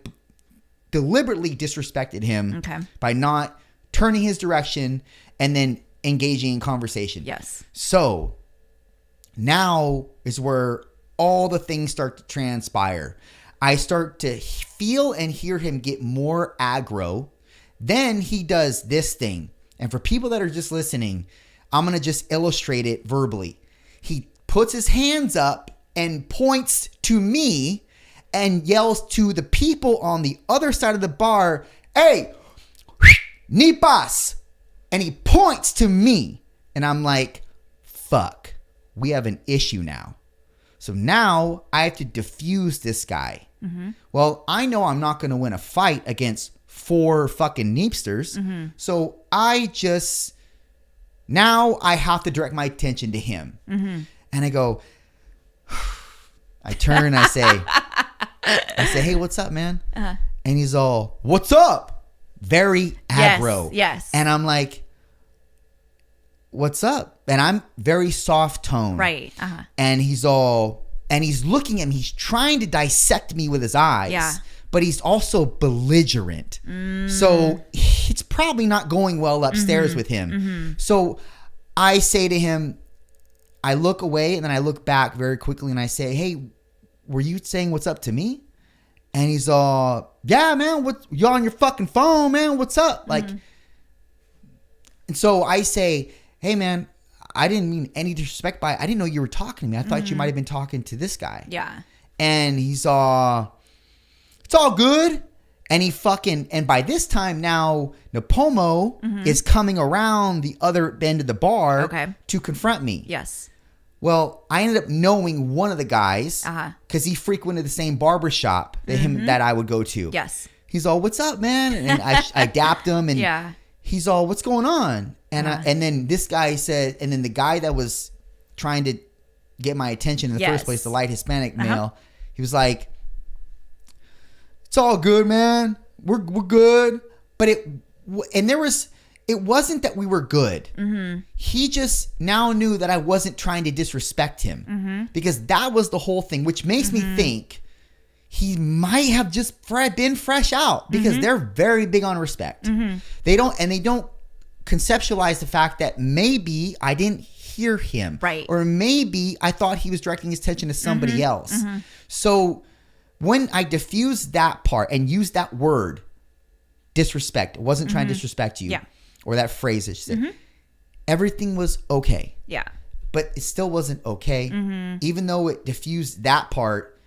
deliberately disrespected him by not turning his direction and then engaging in conversation. Yes. So now is where all the things start to transpire. I start to feel and hear him get more aggro. Then he does this thing. And for people that are just listening, I'm going to just illustrate it verbally. He puts his hands up and points to me and yells to the people on the other side of the bar, "Hey, Nipas!" And he points to me. And I'm like, fuck, we have an issue now. So now I have to diffuse this guy. Well, I know I'm not going to win a fight against 4 fucking Neepsters. So now I have to direct my attention to him. And I go, I turn and I say, "Hey, what's up, man?" And he's all, "What's up?" Very aggro. Yes. And I'm like, "What's up?" And I'm very soft tone. Right. And he's looking at me. He's trying to dissect me with his eyes. Yeah. But he's also belligerent. So it's probably not going well upstairs with him. So I say to him, I look away and then I look back very quickly and I say, "Hey, were you saying what's up to me?" And he's all, "Yeah, man, you on your fucking phone, man? What's up?" Like, and so I say, "Hey, man, I didn't mean any disrespect by it. I didn't know you were talking to me. I thought you might have been talking to this guy." Yeah. And he's all, "It's all good." And and by this time now, Napomo is coming around the other end of the bar to confront me. Yes. Well, I ended up knowing one of the guys because he frequented the same barbershop that I would go to. Yes. He's all, "What's up, man?" And I dapped him and he's all, "What's going on?" And and then this guy said, and then the guy that was trying to get my attention in the first place, the light Hispanic male, he was like, "It's all good, man. We're good." But it wasn't that we were good. He just now knew that I wasn't trying to disrespect him because that was the whole thing, which makes me think he might have just been fresh out because they're very big on respect. They don't conceptualize the fact that maybe I didn't hear him. Right. Or maybe I thought he was directing his attention to somebody else. So when I diffused that part and used that word, disrespect, it wasn't trying to disrespect you. Yeah. Or that phrase that she said. Everything was okay. Yeah. But it still wasn't okay. Even though it diffused that part,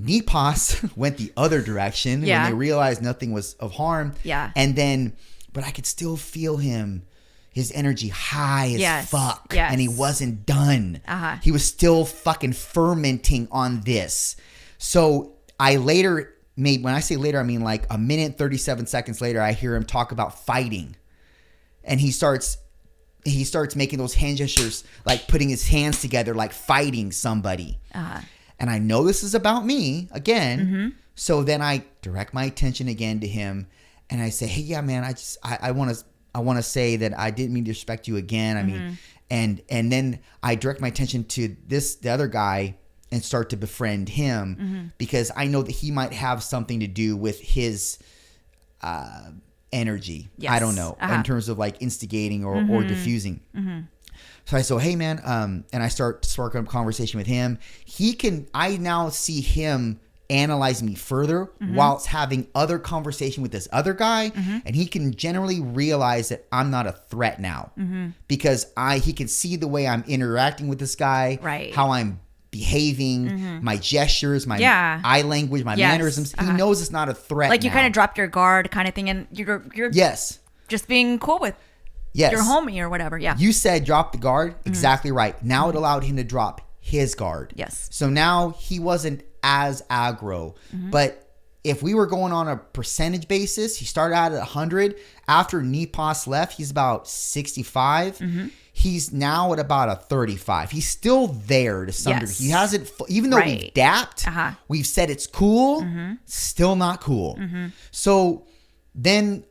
Nipas went the other direction when they realized nothing was of harm. Yeah. And then, but I could still feel his energy high as fuck. Yes. And he wasn't done. He was still fucking fermenting on this. So I later when I say later, I mean like a minute, 37 seconds later, I hear him talk about fighting. And he starts making those hand gestures, like putting his hands together, like fighting somebody. And I know this is about me again. So then I direct my attention again to him, and I say, "Hey, yeah, man, I want to say that I didn't mean to disrespect you again. I mean," and then I direct my attention to the other guy and start to befriend him because I know that he might have something to do with his energy. Yes. I don't know, in terms of like instigating or diffusing. So I say, "Hey, man," and I start sparking up conversation with him. I now see him analyze me further whilst having other conversation with this other guy, and he can generally realize that I'm not a threat now because he can see the way I'm interacting with this guy, right? How I'm behaving, my gestures, my eye language, my mannerisms. He knows it's not a threat. Like you kind of dropped your guard, kind of thing, and you're just being cool with your homie or whatever. Yeah, you said drop the guard. Exactly right. Now it allowed him to drop his guard. Yes. So now he wasn't as aggro. But if we were going on a percentage basis, he started out at 100. After Nipas left, he's about 65. He's now at about a 35. He's still there to some degree. He hasn't, even though we've dapped, we've said it's cool, still not cool. So then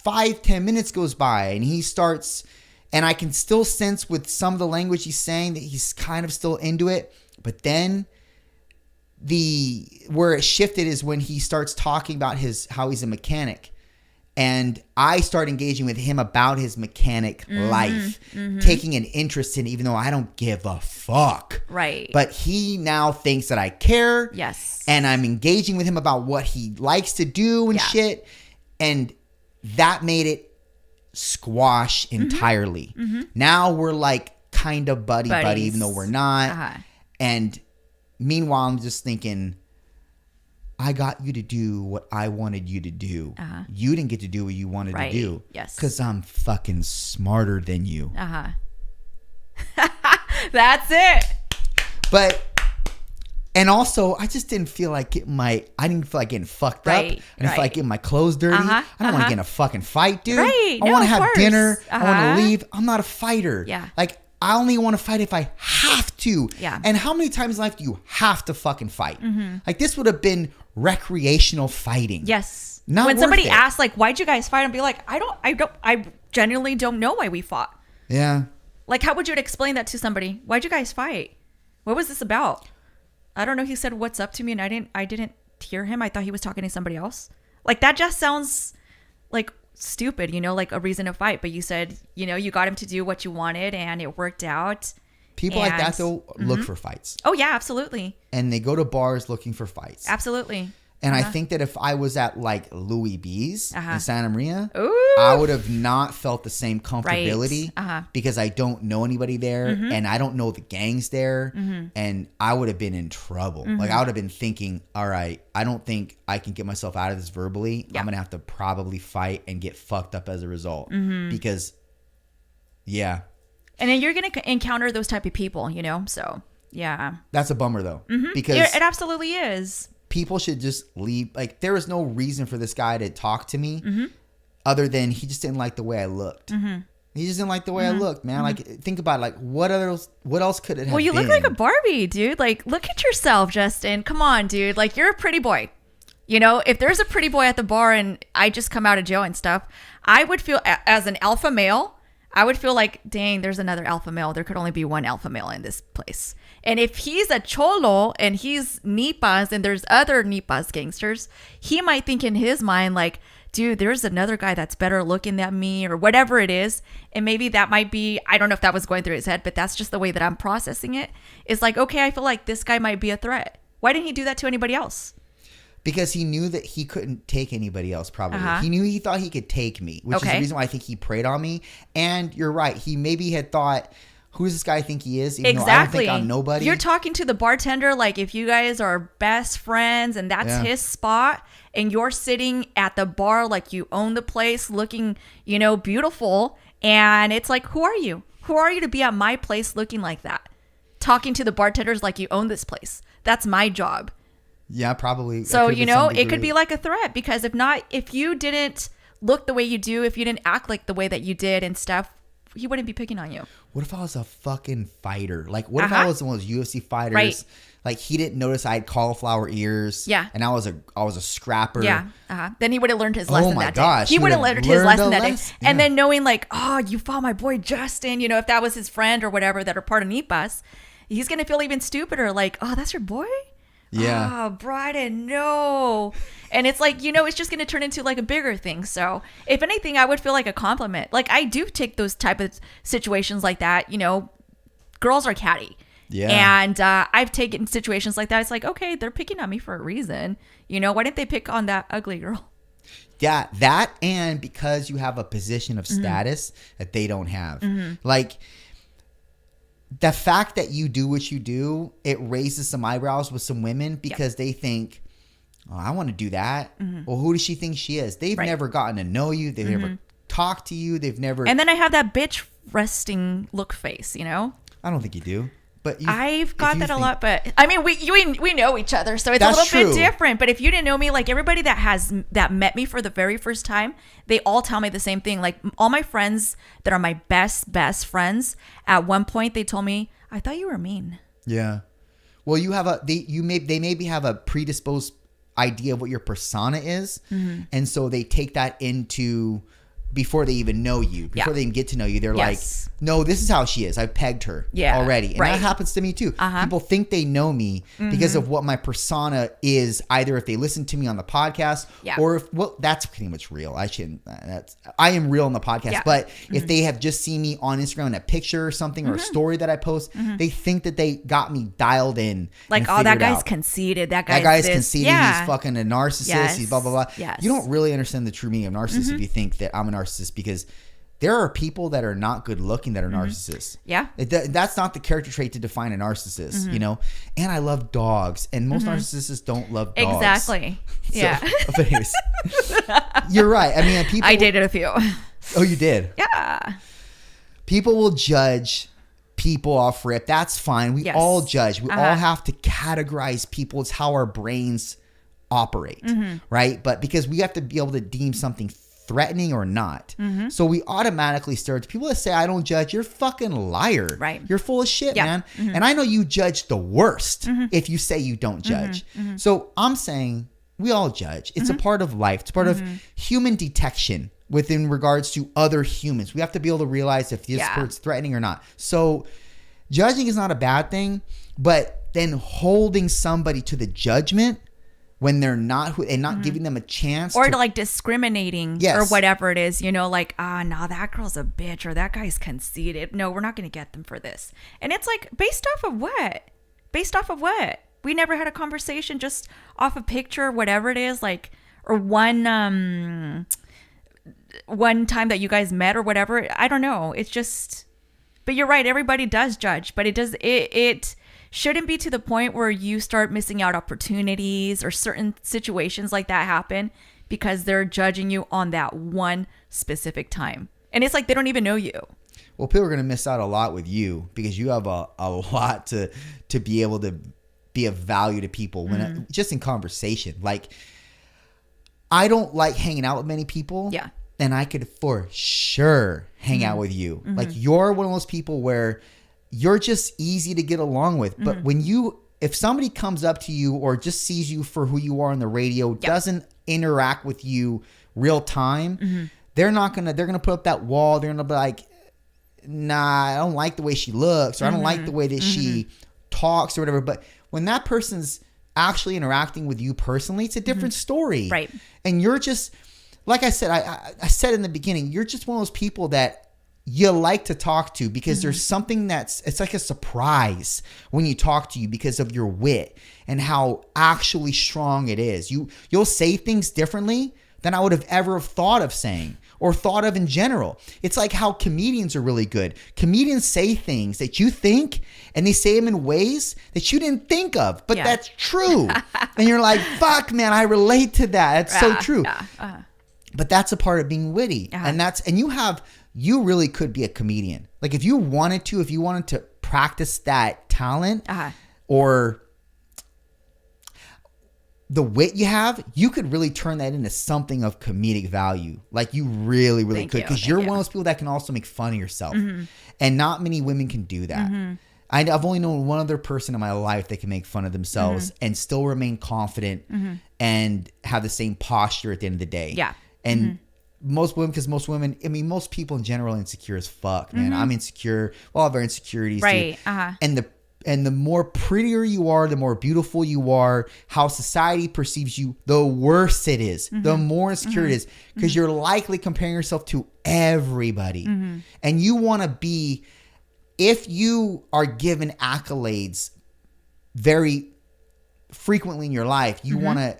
5-10 minutes goes by and he starts, and I can still sense with some of the language he's saying that he's kind of still into it. But then where it shifted is when he starts talking about how he's a mechanic. And I start engaging with him about his mechanic life, taking an interest in it, even though I don't give a fuck. Right. But he now thinks that I care. Yes. And I'm engaging with him about what he likes to do and shit. And that made it squash entirely. Now we're like kind of buddy, even though we're not. And meanwhile, I'm just thinking, I got you to do what I wanted you to do. You didn't get to do what you wanted to do. Yes. Because I'm fucking smarter than you. That's it. But, and also, I just didn't feel like I didn't feel like getting fucked up. I didn't feel like getting my clothes dirty. I don't want to get in a fucking fight, dude. I want to have dinner. I want to leave. I'm not a fighter. Yeah. Like, I only want to fight if I have to. Yeah. And how many times in life do you have to fucking fight? Like, this would have been recreational fighting. Yes. Not when worth somebody it. asks, like, why'd you guys fight? I'd be like, I genuinely don't know why we fought. Yeah. Like, how would you explain that to somebody? Why'd you guys fight? What was this about? I don't know. He said, what's up to me? And I didn't hear him. I thought he was talking to somebody else. Like, that just sounds like stupid, like a reason to fight. But you said, you got him to do what you wanted and it worked out. People like that, though, look for fights. Oh, yeah, absolutely. And they go to bars looking for fights. Absolutely. And I think that if I was at like Louis B's in Santa Maria, Ooh. I would have not felt the same comfortability Right. because I don't know anybody there and I don't know the gangs there. And I would have been in trouble. Like, I would have been thinking, all right, I don't think I can get myself out of this verbally. I'm going to have to probably fight and get fucked up as a result because, yeah. And then you're going to encounter those type of people, so yeah. That's a bummer though, because it absolutely is. People should just leave. Like, there was no reason for this guy to talk to me other than he just didn't like the way I looked. He just didn't like the way I looked, man. Like, think about it. Like, what else could it have been? Well, you look like a Barbie, dude. Like, look at yourself, Justin. Come on, dude. Like, you're a pretty boy. If there's a pretty boy at the bar and I just come out of jail and stuff, I would feel, as an alpha male, I would feel like, dang, there's another alpha male. There could only be one alpha male in this place. And if he's a cholo and he's Nipas and there's other Nipas gangsters, he might think in his mind, like, dude, there's another guy that's better looking than me or whatever it is. And maybe that might be, I don't know if that was going through his head, but that's just the way that I'm processing it. It's like, okay, I feel like this guy might be a threat. Why didn't he do that to anybody else? Because he knew that he couldn't take anybody else, probably. He thought he could take me, which is the reason why I think he preyed on me. And you're right. He maybe had thought, who does this guy think he is? Even though I don't think I'm nobody. You're talking to the bartender like if you guys are best friends and that's his spot and you're sitting at the bar like you own the place looking, beautiful. And it's like, who are you? Who are you to be at my place looking like that? Talking to the bartenders like you own this place. That's my job. Yeah, probably. So, it could be like a threat because if you didn't look the way you do, if you didn't act like the way that you did and stuff, he wouldn't be picking on you. What if I was a fucking fighter? Like, what if I was one of those UFC fighters? Right. Like, he didn't notice I had cauliflower ears. Yeah. And I was a scrapper. Yeah. Then he would have learned his lesson that day. Oh my gosh. He would have learned his lesson that day. Yeah. And then knowing like, oh, you fought my boy Justin, if that was his friend or whatever that are part of Nipas, he's going to feel even stupider. Like, oh, that's your boy? Yeah. Oh, Bryden, no. And it's like, it's just going to turn into like a bigger thing. So if anything, I would feel like a compliment. Like I do take those type of situations like that. Girls are catty. Yeah. And I've taken situations like that. It's like, okay, they're picking on me for a reason. Why didn't they pick on that ugly girl? Yeah, that and because you have a position of status that they don't have. Like, the fact that you do what you do, it raises some eyebrows with some women because they think, oh, I want to do that. Well, who does she think she is? They've never gotten to know you. They've never talked to you. They've never. And then I have that bitch resting look face, I don't think you do. But I've got that a lot, but I mean, we know each other, so it's a little bit different. But if you didn't know me, like everybody that met me for the very first time, they all tell me the same thing. Like all my friends that are my best friends, at one point they told me, "I thought you were mean." Yeah. Well, they maybe have a predisposed idea of what your persona is, and so they take that into before they even know you, before they even get to know you. They're like, no, this is how she is. I pegged her already. And that happens to me too. People think they know me because of what my persona is, either if they listen to me on the podcast or if, well, that's pretty much real. I am real on the podcast. But if they have just seen me on Instagram in a picture or something or a story that I post, they think that they got me dialed in. Like, oh, that guy's conceited. That guy's conceited. He's fucking a narcissist. He's blah, blah, blah. Yes. You don't really understand the true meaning of narcissist if you think that I'm a narcissist, because there are people that are not good looking that are narcissists. Yeah. That's not the character trait to define a narcissist, you know? And I love dogs, and most narcissists don't love dogs. Exactly. Yeah. But anyways, you're right. I mean, people. I dated a few. Oh, you did? Yeah. People will judge people off rip. That's fine. We all judge. We all have to categorize people. It's how our brains operate, right? But because we have to be able to deem something threatening or not. So we automatically start. People that say I don't judge, you're a fucking liar. Right. You're full of shit, man. And I know you judge the worst if you say you don't judge. So I'm saying we all judge. It's a part of life. It's part of human detection within regards to other humans. We have to be able to realize if this person's threatening or not. So judging is not a bad thing, but then holding somebody to the judgment when they're not and not giving them a chance, or to like discriminating or whatever it is, you know, like, no, that girl's a bitch or that guy's conceited. No, we're not going to get them for this. And it's like, based off of what? Based off of what? We never had a conversation, just off a picture, whatever it is, like, or one time that you guys met or whatever. I don't know. It's just, but you're right. Everybody does judge, but it shouldn't be to the point where you start missing out opportunities or certain situations like that happen because they're judging you on that one specific time. And it's like they don't even know you. Well, people are going to miss out a lot with you because you have a lot to be able to be of value to people when just in conversation. Like, I don't like hanging out with many people. Yeah. And I could for sure hang out with you. Like, you're one of those people where you're just easy to get along with. But if somebody comes up to you or just sees you for who you are on the radio, doesn't interact with you real time, they're going to put up that wall. They're going to be like, nah, I don't like the way she looks, or I don't like the way that she talks or whatever. But when that person's actually interacting with you personally, it's a different story. Right. And you're just, like I said, I said in the beginning, you're just one of those people that you like to talk to because there's something it's like a surprise when you talk to you because of your wit and how actually strong it is. You'll say things differently than I would have ever thought of saying or thought of in general. It's like how comedians are really good. Comedians say things that you think, and they say them in ways that you didn't think of, but that's true. And you're like, fuck, man, I relate to that. It's so true. But that's a part of being witty. And you really could be a comedian. Like, if you wanted to practice that talent or the wit you have, you could really turn that into something of comedic value. Like, you really, really could. Because you're one of those people that can also make fun of yourself. And not many women can do that. I've only known one other person in my life that can make fun of themselves and still remain confident and have the same posture at the end of the day. Yeah. And most women, I mean, most people in general are insecure as fuck, man. I'm insecure. We all have our insecurities. Right. Too. And the more prettier you are, the more beautiful you are, how society perceives you, the worse it is, the more insecure it is, because you're likely comparing yourself to everybody. And you want to be, if you are given accolades very frequently in your life, you want to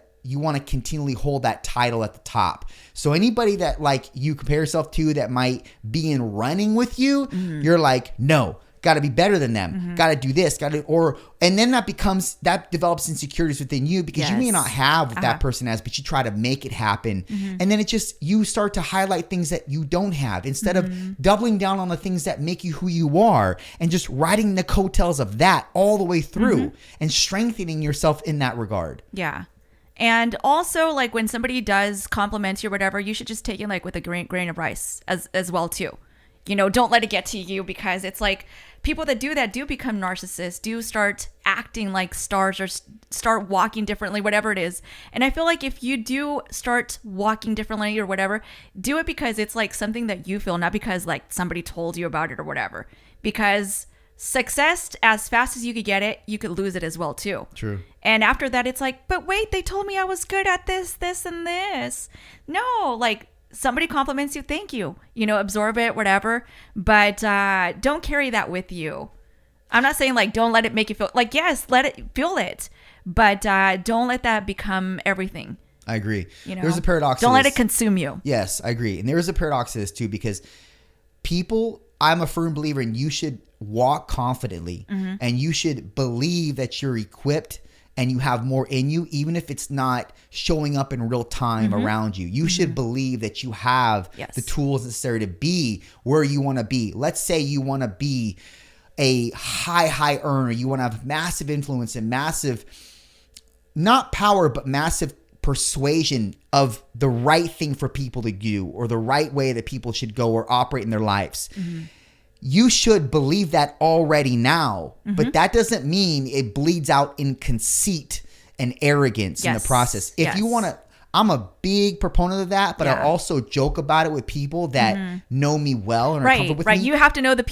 continually hold that title at the top. So anybody that like you compare yourself to that might be in running with you, you're like, no, got to be better than them, got to do this, and then that develops insecurities within you because you may not have what that person has, but you try to make it happen. And then you start to highlight things that you don't have instead of doubling down on the things that make you who you are and just riding the coattails of that all the way through and strengthening yourself in that regard. Yeah. And also, like, when somebody does compliment you or whatever, you should just take it like with a grain of rice as well too. You know, don't let it get to you, because it's like people that do that do become narcissists, do start acting like stars or start walking differently, whatever it is. And I feel like if you do start walking differently or whatever, do it because it's like something that you feel, not because like somebody told you about it or whatever. Because success, as fast as you could get it, you could lose it as well too. True. And after that, it's like, but wait, they told me I was good at this, and this. No, like, somebody compliments you, thank you. You know, absorb it, whatever. But don't carry that with you. I'm not saying like don't let it make you feel like, yes, let it feel it, but don't let that become everything. I agree. You know, there's a paradox. Don't let it consume you. Yes, I agree. And there is a paradox to this too, because I'm a firm believer in you should walk confidently and you should believe that you're equipped and you have more in you, even if it's not showing up in real time around you. You should believe that you have the tools necessary to be where you want to be. Let's say you want to be a high earner. You want to have massive influence and massive, not power, but massive persuasion of the right thing for people to do or the right way that people should go or operate in their lives. You should believe that already now, but that doesn't mean it bleeds out in conceit and arrogance in the process. If you want to, I'm a big proponent of that, but I also joke about it with people that know me well and are comfortable with me. You have to know the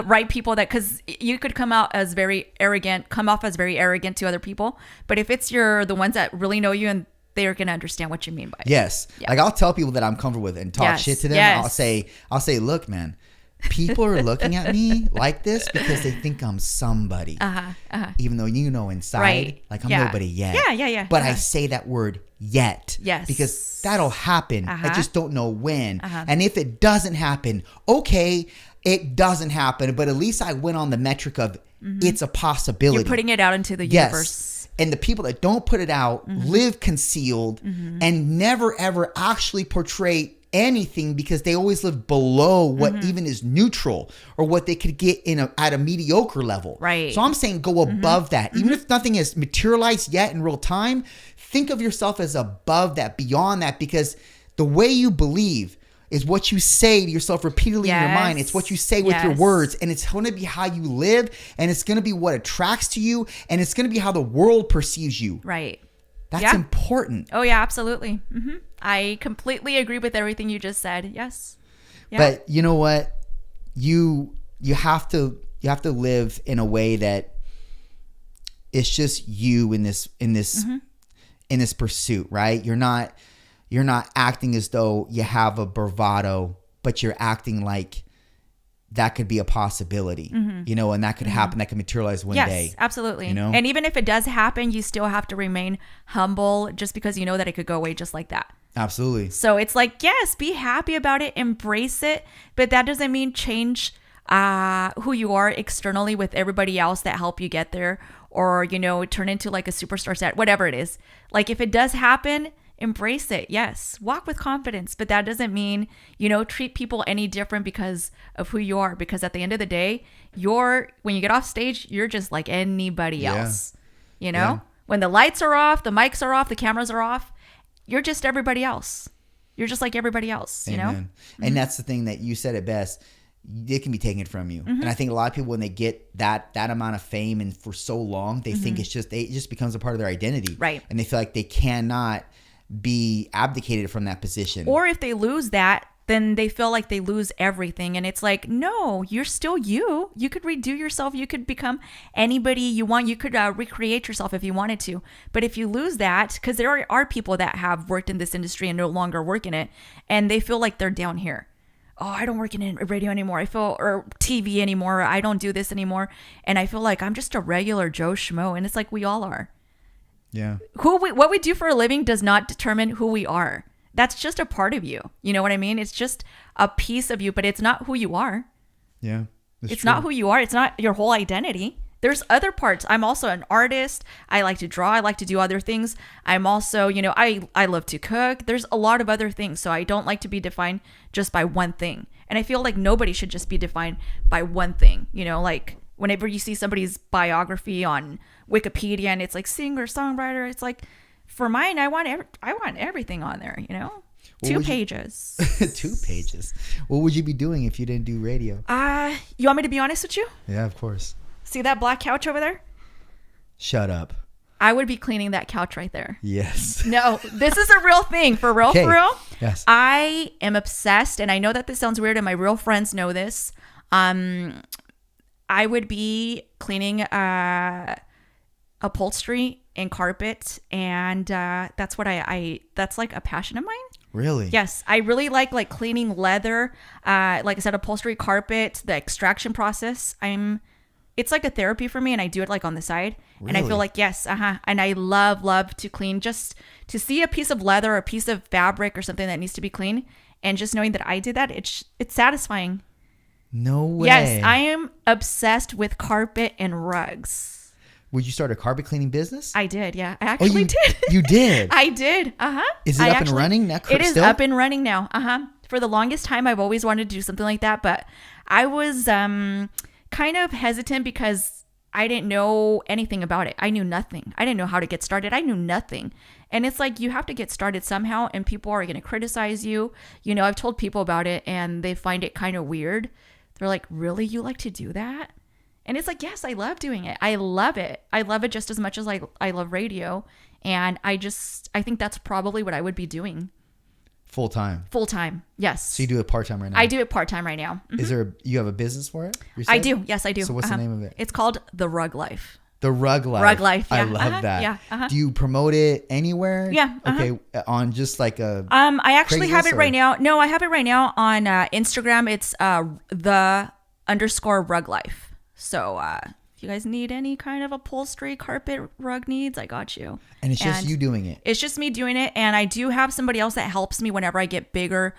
right people, that, because you could come off as very arrogant to other people. But if it's the ones that really know you and they're going to understand what you mean by it. Yes. Yeah. Like, I'll tell people that I'm comfortable with and talk shit to them. I'll say, look, man, people are looking at me like this because they think I'm somebody. Even though you know inside, like, I'm nobody yet. Yeah. But I say that word yet. Yes. Because that'll happen. I just don't know when. And if it doesn't happen, okay, it doesn't happen. But at least I went on the metric of it's a possibility. You're putting it out into the universe. And the people that don't put it out live concealed and never ever actually portray anything because they always live below what even is neutral or what they could get at a mediocre level. Right. So I'm saying go above that. Even if nothing has materialized yet in real time, think of yourself as above that, beyond that, because the way you believe is what you say to yourself repeatedly in your mind. It's what you say with your words, and it's going to be how you live, and it's going to be what attracts to you, and it's going to be how the world perceives you. Right. That's important. Oh yeah, absolutely. I completely agree with everything you just said. Yes. Yeah. But you know what? You have to live in a way that it's just you in this pursuit, right? You're not acting as though you have a bravado, but you're acting like that could be a possibility, you know, and that could happen, that could materialize one day. Yes, absolutely. You know? And even if it does happen, you still have to remain humble, just because you know that it could go away just like that. Absolutely. So it's like, yes, be happy about it, embrace it, but that doesn't mean change who you are externally with everybody else that help you get there, or, you know, turn into like a superstar set, whatever it is. Like, if it does happen, embrace it. Yes. Walk with confidence, but that doesn't mean, you know, treat people any different because of who you are. Because at the end of the day, when you get off stage, you're just like anybody else, you know, when the lights are off, the mics are off, the cameras are off, you're just everybody else. You're just like everybody else, you know? And that's the thing that you said it best. It can be taken from you. And I think a lot of people, when they get that amount of fame and for so long, they think it just becomes a part of their identity. Right. And they feel like they cannot be abdicated from that position. Or if they lose that, then they feel like they lose everything. And it's like, no, you're still you. You could redo yourself. You could become anybody you want. You could recreate yourself if you wanted to. But if you lose that, because there are people that have worked in this industry and no longer work in it, and they feel like they're down here. Oh, I don't work in radio anymore. or TV anymore. I don't do this anymore. And I feel like I'm just a regular Joe Schmo. And it's like, we all are. Yeah. What we do for a living does not determine who we are. That's just a part of you. You know what I mean? It's just a piece of you, but it's not who you are. Yeah. It's not who you are. It's not your whole identity. There's other parts. I'm also an artist. I like to draw. I like to do other things. I'm also, I love to cook. There's a lot of other things. So I don't like to be defined just by one thing. And I feel like nobody should just be defined by one thing. Like whenever you see somebody's biography on Wikipedia and it's like singer, songwriter, it's like for mine, I want everything on there, Two pages. 2 pages. What would you be doing if you didn't do radio? You want me to be honest with you? Yeah, of course. See that black couch over there? Shut up. I would be cleaning that couch right there. Yes. No, this is a real thing. For real, Okay. for real. Yes. I am obsessed, and I know that this sounds weird, and my real friends know this. I would be cleaning upholstery and carpet, and that's what that's like a passion of mine. Really? Yes, I really like cleaning leather. Like I said, upholstery, carpet, the extraction process. It's like a therapy for me, and I do it like on the side. Really? And I feel like, yes, and I love to clean. Just to see a piece of leather, a piece of fabric or something that needs to be cleaned, and just knowing that I did that, it's satisfying. No way. Yes, I am obsessed with carpet and rugs. Would you start a carpet cleaning business? I did, yeah. I actually did. You did? I did. Is it up and running now? It is still? up and running now. For the longest time, I've always wanted to do something like that, but I was kind of hesitant because I didn't know anything about it. I knew nothing. I didn't know how to get started. I knew nothing. And it's like you have to get started somehow, and people are going to criticize you. I've told people about it, and they find it kind of weird. They're like, really? You like to do that? And it's like, yes, I love doing it. I love it. I love it just as much as I love radio. And I think that's probably what I would be doing. Full time? Full time, yes. So you do it part time right now? I do it part time right now. Mm-hmm. You have a business for it? I do. Yes, I do. So what's the name of it? It's called The Rug Life. The Rug Life. Rug Life, yeah. I love that. Yeah. Do you promote it anywhere? Yeah. Okay. On just like a... I actually have it Craigslist right now. No, I have it right now on Instagram. It's _rug life. So if you guys need any kind of upholstery, carpet, rug needs, I got you. And it's just you doing it. It's just me doing it. And I do have somebody else that helps me whenever I get bigger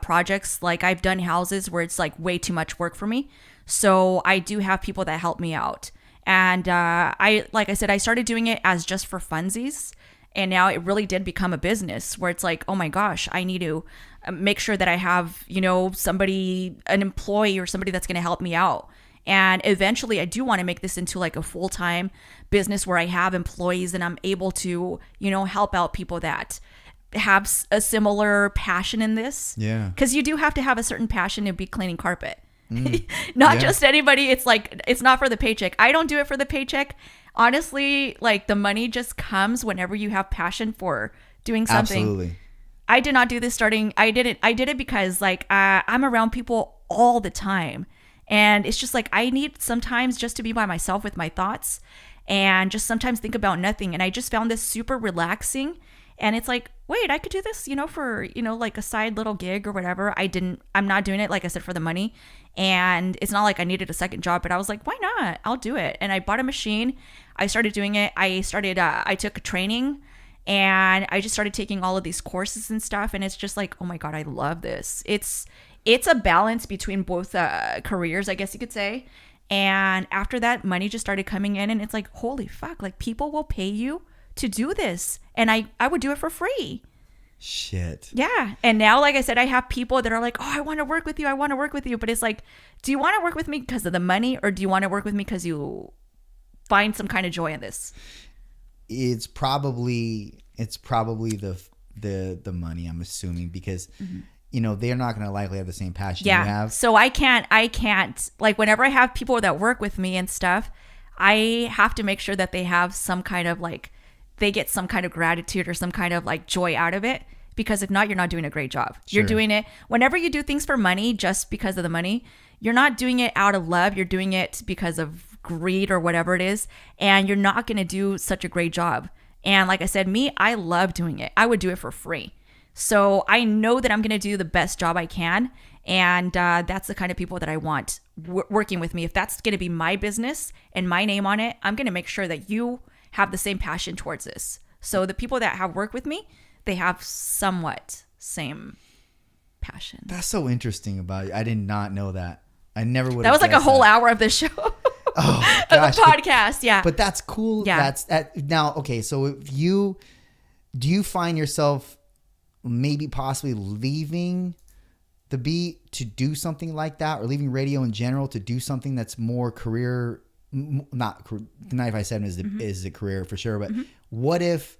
projects. Like I've done houses where it's like way too much work for me. So I do have people that help me out. And like I said, I started doing it as just for funsies. And now it really did become a business where it's like, oh my gosh, I need to make sure that I have, somebody, an employee or somebody that's going to help me out. And eventually I do want to make this into like a full-time business where I have employees and I'm able to, help out people that have a similar passion in this. Yeah. Because you do have to have a certain passion to be cleaning carpet. Not just anybody. It's like, it's not for the paycheck. I don't do it for the paycheck. Honestly, like the money just comes whenever you have passion for doing something. Absolutely. I did not do this starting. I did it because like I'm around people all the time. And it's just like I need sometimes just to be by myself with my thoughts and just sometimes think about nothing. And I just found this super relaxing. And it's like, wait, I could do this, for, like a side little gig or whatever. I'm not doing it, like I said, for the money. And it's not like I needed a second job, but I was like, why not? I'll do it. And I bought a machine. I started doing it. I took a training and I just started taking all of these courses and stuff. And it's just like, oh my God, I love this. It's a balance between both careers, I guess you could say. And after that, money just started coming in and it's like, holy fuck, like people will pay you to do this. And I would do it for free. Shit. Yeah. And now, like I said, I have people that are like, oh, I want to work with you. I want to work with you. But it's like, do you want to work with me because of the money or do you want to work with me because you find some kind of joy in this? It's probably the money, I'm assuming, because they're not going to likely have the same passion you have. So I can't like whenever I have people that work with me and stuff, I have to make sure that they have some kind of like, they get some kind of gratitude or some kind of like joy out of it. Because if not, you're not doing a great job. Sure. You're doing it whenever you do things for money, just because of the money, you're not doing it out of love. You're doing it because of greed or whatever it is. And you're not going to do such a great job. And like I said, I love doing it. I would do it for free. So I know that I'm going to do the best job I can. And that's the kind of people that I want working with me. If that's going to be my business and my name on it, I'm going to make sure that you have the same passion towards this. So the people that have worked with me, they have somewhat same passion. That's so interesting about it. I did not know that. I never would. That was like a whole hour of the show. Oh of gosh, the podcast. Yeah. But that's cool. Yeah. That's that. Now, okay. So do you find yourself maybe possibly leaving the beat to do something like that, or leaving radio in general to do something that's more career? Not 95.7 is a career for sure, but what if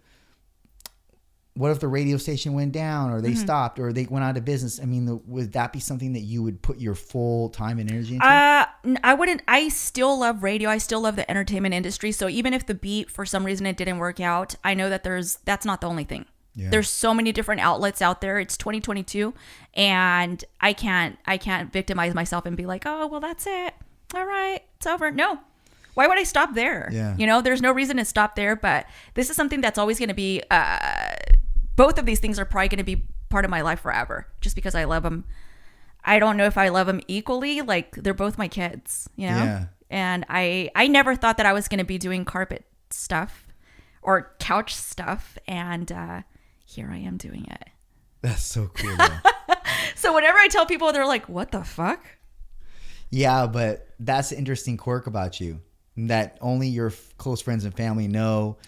the radio station went down, or they stopped, or they went out of business? I mean, would that be something that you would put your full time and energy into? I wouldn't. I still love radio. I still love the entertainment industry. So even if the beat, for some reason, it didn't work out, I know that that's not the only thing. Yeah. There's so many different outlets out there. It's 2022, and I can't victimize myself and be like, oh, well, that's it. All right, it's over. No. Why would I stop there? Yeah. You know, there's no reason to stop there, but this is something that's always going to be, both of these things are probably going to be part of my life forever, just because I love them. I don't know if I love them equally. Like, they're both my kids, you know? Yeah. And I never thought that I was going to be doing carpet stuff or couch stuff. And here I am doing it. That's so cool, though. So whenever I tell people, they're like, what the fuck? Yeah, but that's an interesting quirk about you that only your close friends and family know.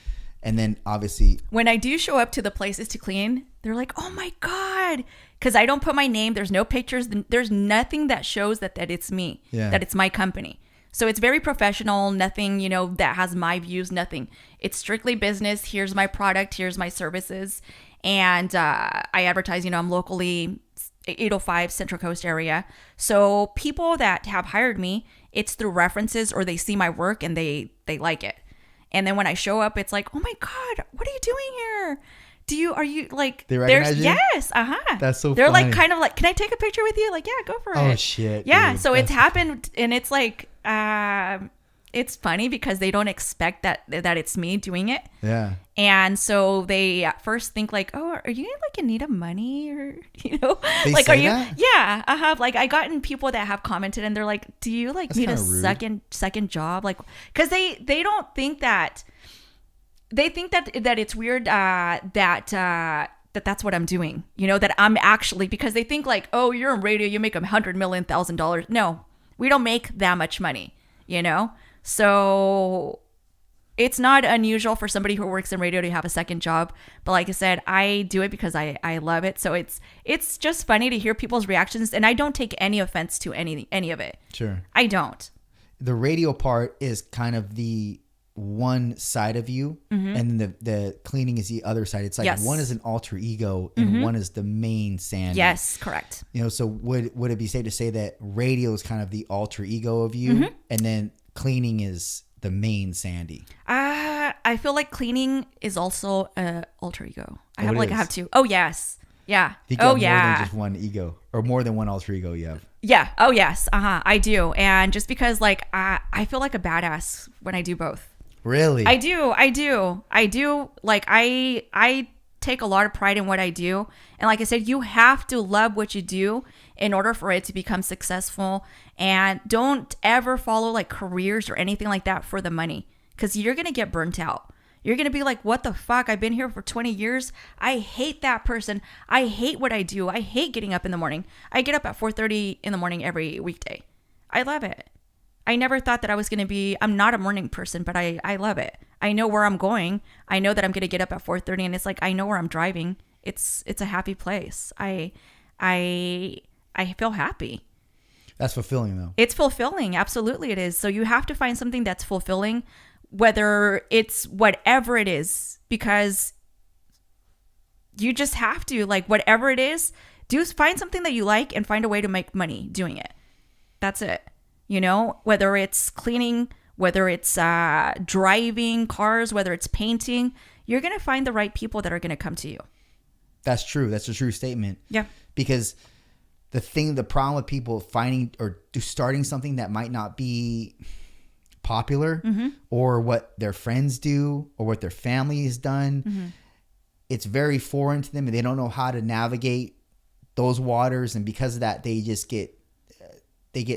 And then obviously when I do show up to the places to clean, they're like, oh my God. Because I don't put my name. There's no pictures. There's nothing that shows that it's me, that it's my company. So it's very professional. Nothing, you know, that has my views, nothing. It's strictly business. Here's my product. Here's my services. And I advertise, you know, I'm locally 805 Central Coast area. So people that have hired me, it's through references, or they see my work and they like it. And then when I show up, it's like, oh my God, what are you doing here? Are you like, they recognize you? Yes. That's so They're funny. like, kind of like, can I take a picture with you? Like, yeah, go for it. Oh shit. Yeah. Dude. So it's happened, and it's like, it's funny because they don't expect that it's me doing it. Yeah. And so they at first think like, oh, are you like in need of money, or, you know, They like, say are you? that? Yeah, I have. Like, I gotten people that have commented, and they're like, do you like That's need a kinda rude. second job? Like, because they don't think that. They think that it's weird that's what I'm doing. You know, that I'm actually, because they think like, oh, you're in radio, you make $100 million. No, we don't make that much money. You know, so it's not unusual for somebody who works in radio to have a second job. But like I said, I do it because I love it. So it's just funny to hear people's reactions, and I don't take any offense to any of it. Sure. I don't. The radio part is kind of the one side of you, and the cleaning is the other side. It's like Yes. one is an alter ego and one is the main Sandy. Yes, correct. You know, so would it be safe to say that radio is kind of the alter ego of you, and then cleaning is the main Sandy? I feel like cleaning is also a alter ego. I it have is? two. Oh yes, yeah. You Oh got more yeah. than just one ego, or more than one alter ego you have. Yeah. Oh yes. I do. And just because like I feel like a badass when I do both. Really? I do. Like I take a lot of pride in what I do. And like I said, you have to love what you do in order for it to become successful. And don't ever follow like careers or anything like that for the money, because you're going to get burnt out. You're going to be like, what the fuck? I've been here for 20 years. I hate that person. I hate what I do. I hate getting up in the morning. I get up at 4:30 in the morning every weekday. I love it. I never thought that I was going to be, I'm not a morning person, but I love it. I know where I'm going. I know that I'm going to get up at 4:30, and it's like, I know where I'm driving. It's a happy place. I feel happy. That's fulfilling though. It's fulfilling. Absolutely it is. So you have to find something that's fulfilling, whether it's whatever it is, because you just have to, like, whatever it is, find something that you like and find a way to make money doing it. That's it. You know, whether it's cleaning, whether it's driving cars, whether it's painting, you're going to find the right people that are going to come to you. That's true. That's a true statement. Yeah. Because the problem with people finding or starting something that might not be popular, or what their friends do or what their family has done, it's very foreign to them, and they don't know how to navigate those waters. And because of that, they just get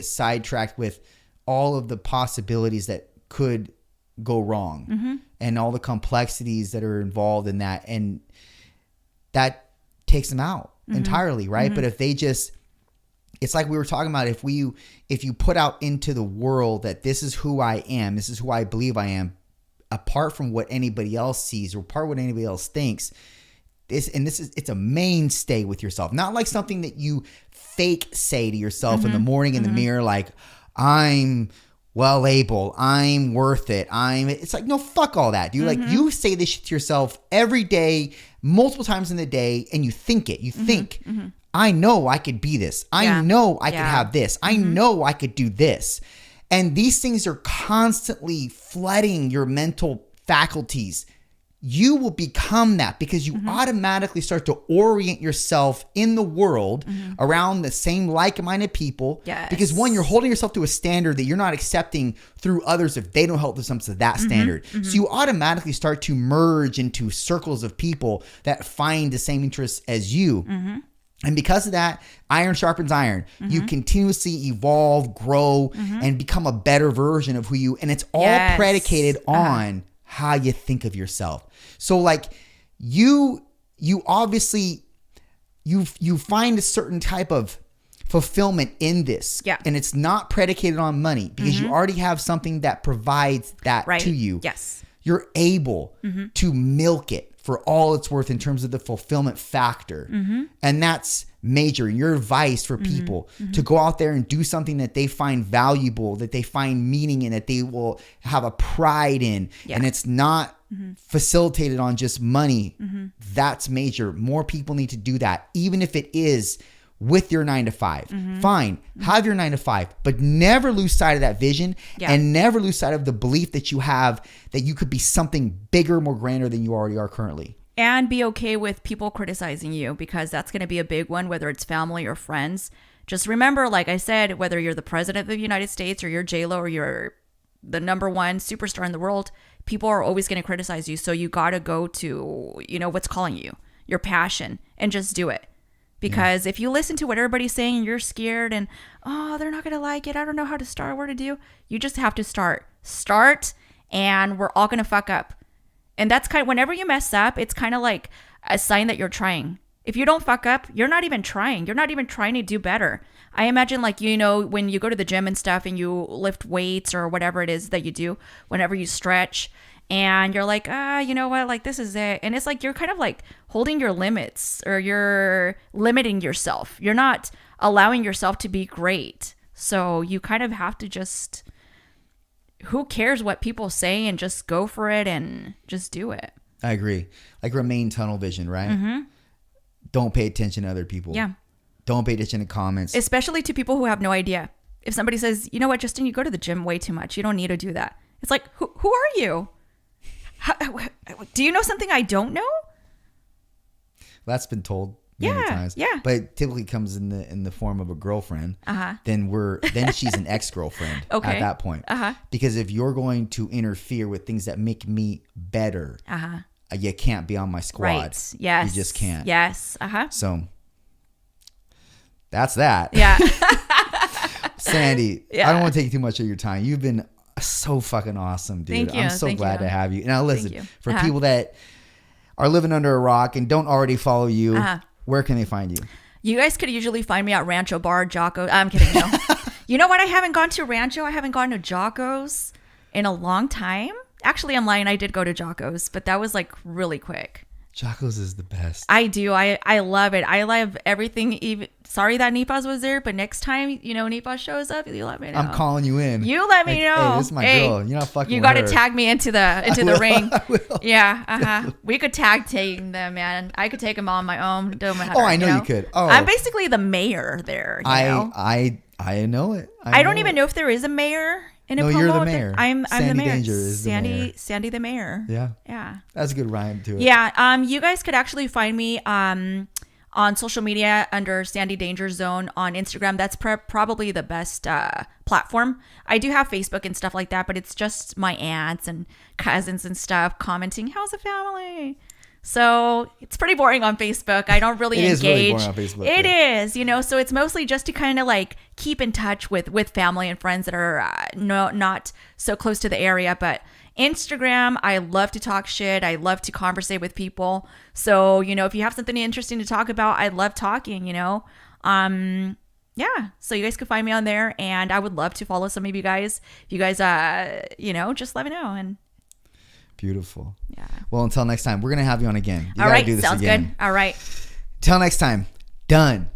sidetracked with all of the possibilities that could go wrong, and all the complexities that are involved in that, and that takes them out entirely, right? But if they just it's like we were talking about, if you put out into the world that this is who I am, this is who I believe I am, apart from what anybody else sees or apart from what anybody else thinks, it's a mainstay with yourself. Not like something that you fake say to yourself in the morning in the mirror, like, I'm well able, I'm worth it. It's like, no, fuck all that, dude. Like, you say this shit to yourself every day, multiple times in the day, and you think it. You think, I know I could be this. I know I could have this. I know I could do this. And these things are constantly flooding your mental faculties. You will become that because you automatically start to orient yourself in the world around the same like-minded people. Yes. Because one, you're holding yourself to a standard that you're not accepting through others if they don't hold themselves to that standard. So you automatically start to merge into circles of people that find the same interests as you. And because of that, iron sharpens iron. You continuously evolve, grow, and become a better version of who you, and it's all predicated on how you think of yourself. So like you obviously, you find a certain type of fulfillment in this. Yeah. And it's not predicated on money because you already have something that provides that to you. Yes. You're able to milk it for all it's worth in terms of the fulfillment factor. And that's major. Your advice for people to go out there and do something that they find valuable, that they find meaning in, that they will have a pride in. And it's not facilitated on just money. That's major. More people need to do that, even if it is with your 9 to 5. Fine. Have your 9 to 5, but never lose sight of that vision and never lose sight of the belief that you have that you could be something bigger, more grander than you already are currently. And be okay with people criticizing you, because that's going to be a big one, whether it's family or friends. Just remember, like I said, whether you're the president of the United States or you're J-Lo or you're the number one superstar in the world, people are always going to criticize you. So you got to go to, what's calling you, your passion, and just do it. Because if you listen to what everybody's saying and you're scared and, oh, they're not going to like it, I don't know how to start, what to do, you just have to start. Start, and we're all going to fuck up. And that's whenever you mess up, it's kind of like a sign that you're trying. If you don't fuck up, you're not even trying. You're not even trying to do better. I imagine when you go to the gym and stuff and you lift weights or whatever it is that you do, whenever you stretch, and you're like, you know what, like this is it. And it's like you're kind of like holding your limits, or you're limiting yourself. You're not allowing yourself to be great. So you kind of have to just, who cares what people say, and just go for it and just do it. I agree. Like, remain tunnel vision, right? Don't pay attention to other people. Yeah. Don't pay attention to comments. Especially to people who have no idea. If somebody says, you know what, Justin, you go to the gym way too much. You don't need to do that. It's like, who are you? Do you know something I don't know? That's been told many times. Yeah. But it typically comes in the form of a girlfriend. Then she's an ex-girlfriend at that point. Because if you're going to interfere with things that make me better, you can't be on my squad. Right. Yes. You just can't. Yes. So that's that. Yeah. Sandy, I don't want to take too much of your time. You've been so fucking awesome, dude. Thank you. I'm so glad to have you. Now listen, for Uh-huh. people that are living under a rock and don't already follow you, where can they find you? You guys could usually find me at Rancho Bar, Jocko. I'm kidding. No. You know what? I haven't gone to Rancho. I haven't gone to Jocko's in a long time. Actually, I'm lying. I did go to Jocko's, but that was like really quick. Jocko's is the best. I do. I love it. I love everything. Even sorry that Nipaz was there, but next time, Nipaz shows up, you let me know. I'm calling you in. You let me know. Hey, this is my girl. You're not fucking You with got to her. tag me into the ring. I will. Yeah. We could tag team them, man. I could take them on my own. Don't matter. Oh, I know you could. Oh. I'm basically the mayor there. You know? I know it. I don't even know if there is a mayor in a No, promo. you're the mayor. I'm the Sandy mayor. Danger is the mayor. Sandy the mayor. Yeah. Yeah. That's a good rhyme to it. Yeah. You guys could actually find me on social media under Sandy Danger Zone on Instagram. That's probably the best platform. I do have Facebook and stuff like that, but it's just my aunts and cousins and stuff commenting, how's the family? So it's pretty boring on Facebook. I don't really engage. It is really boring on Facebook. It is, so it's mostly just to kind of like keep in touch with family and friends that are not so close to the area. But Instagram, I love to talk shit. I love to conversate with people. So, if you have something interesting to talk about, I love talking, yeah, so you guys can find me on there, and I would love to follow some of you guys. If you guys, just let me know. And Beautiful. yeah. Well, until next time, we're going to have you on again. You All gotta right, do this sounds again. good. All right. Till next time, done.